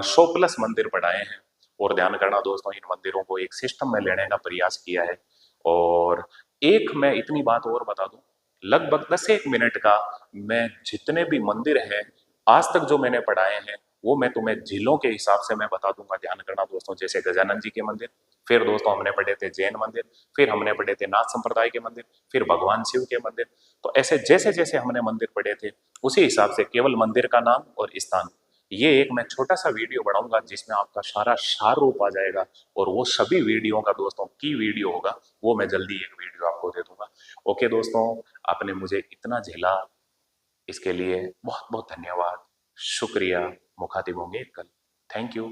100+ मंदिर पढ़ाए हैं। और ध्यान करना दोस्तों, इन मंदिरों को एक सिस्टम में लेने का प्रयास किया है। और एक मैं इतनी बात और बता दूं, लगभग 10-1 मिनट का मैं जितने भी मंदिर हैं आज तक जो मैंने पढ़ाए हैं वो मैं तुम्हें जिलों के हिसाब से मैं बता दूंगा। ध्यान करना दोस्तों, जैसे गजानन जी के मंदिर, फिर दोस्तों हमने पढ़े थे जैन मंदिर, फिर हमने पढ़े थे नाथ संप्रदाय के मंदिर, फिर भगवान शिव के मंदिर। तो ऐसे जैसे जैसे हमने मंदिर पढ़े थे उसी हिसाब से केवल मंदिर का नाम और स्थान, ये एक मैं छोटा सा वीडियो बनाऊंगा जिसमें आपका सारा सार रूप आ जाएगा। और वो सभी वीडियो का दोस्तों की वीडियो होगा, वो मैं जल्दी एक वीडियो आपको दे दूंगा। ओके दोस्तों, आपने मुझे इतना झेला इसके लिए बहुत बहुत धन्यवाद, शुक्रिया। मुखातिब होंगे कल। Thank you.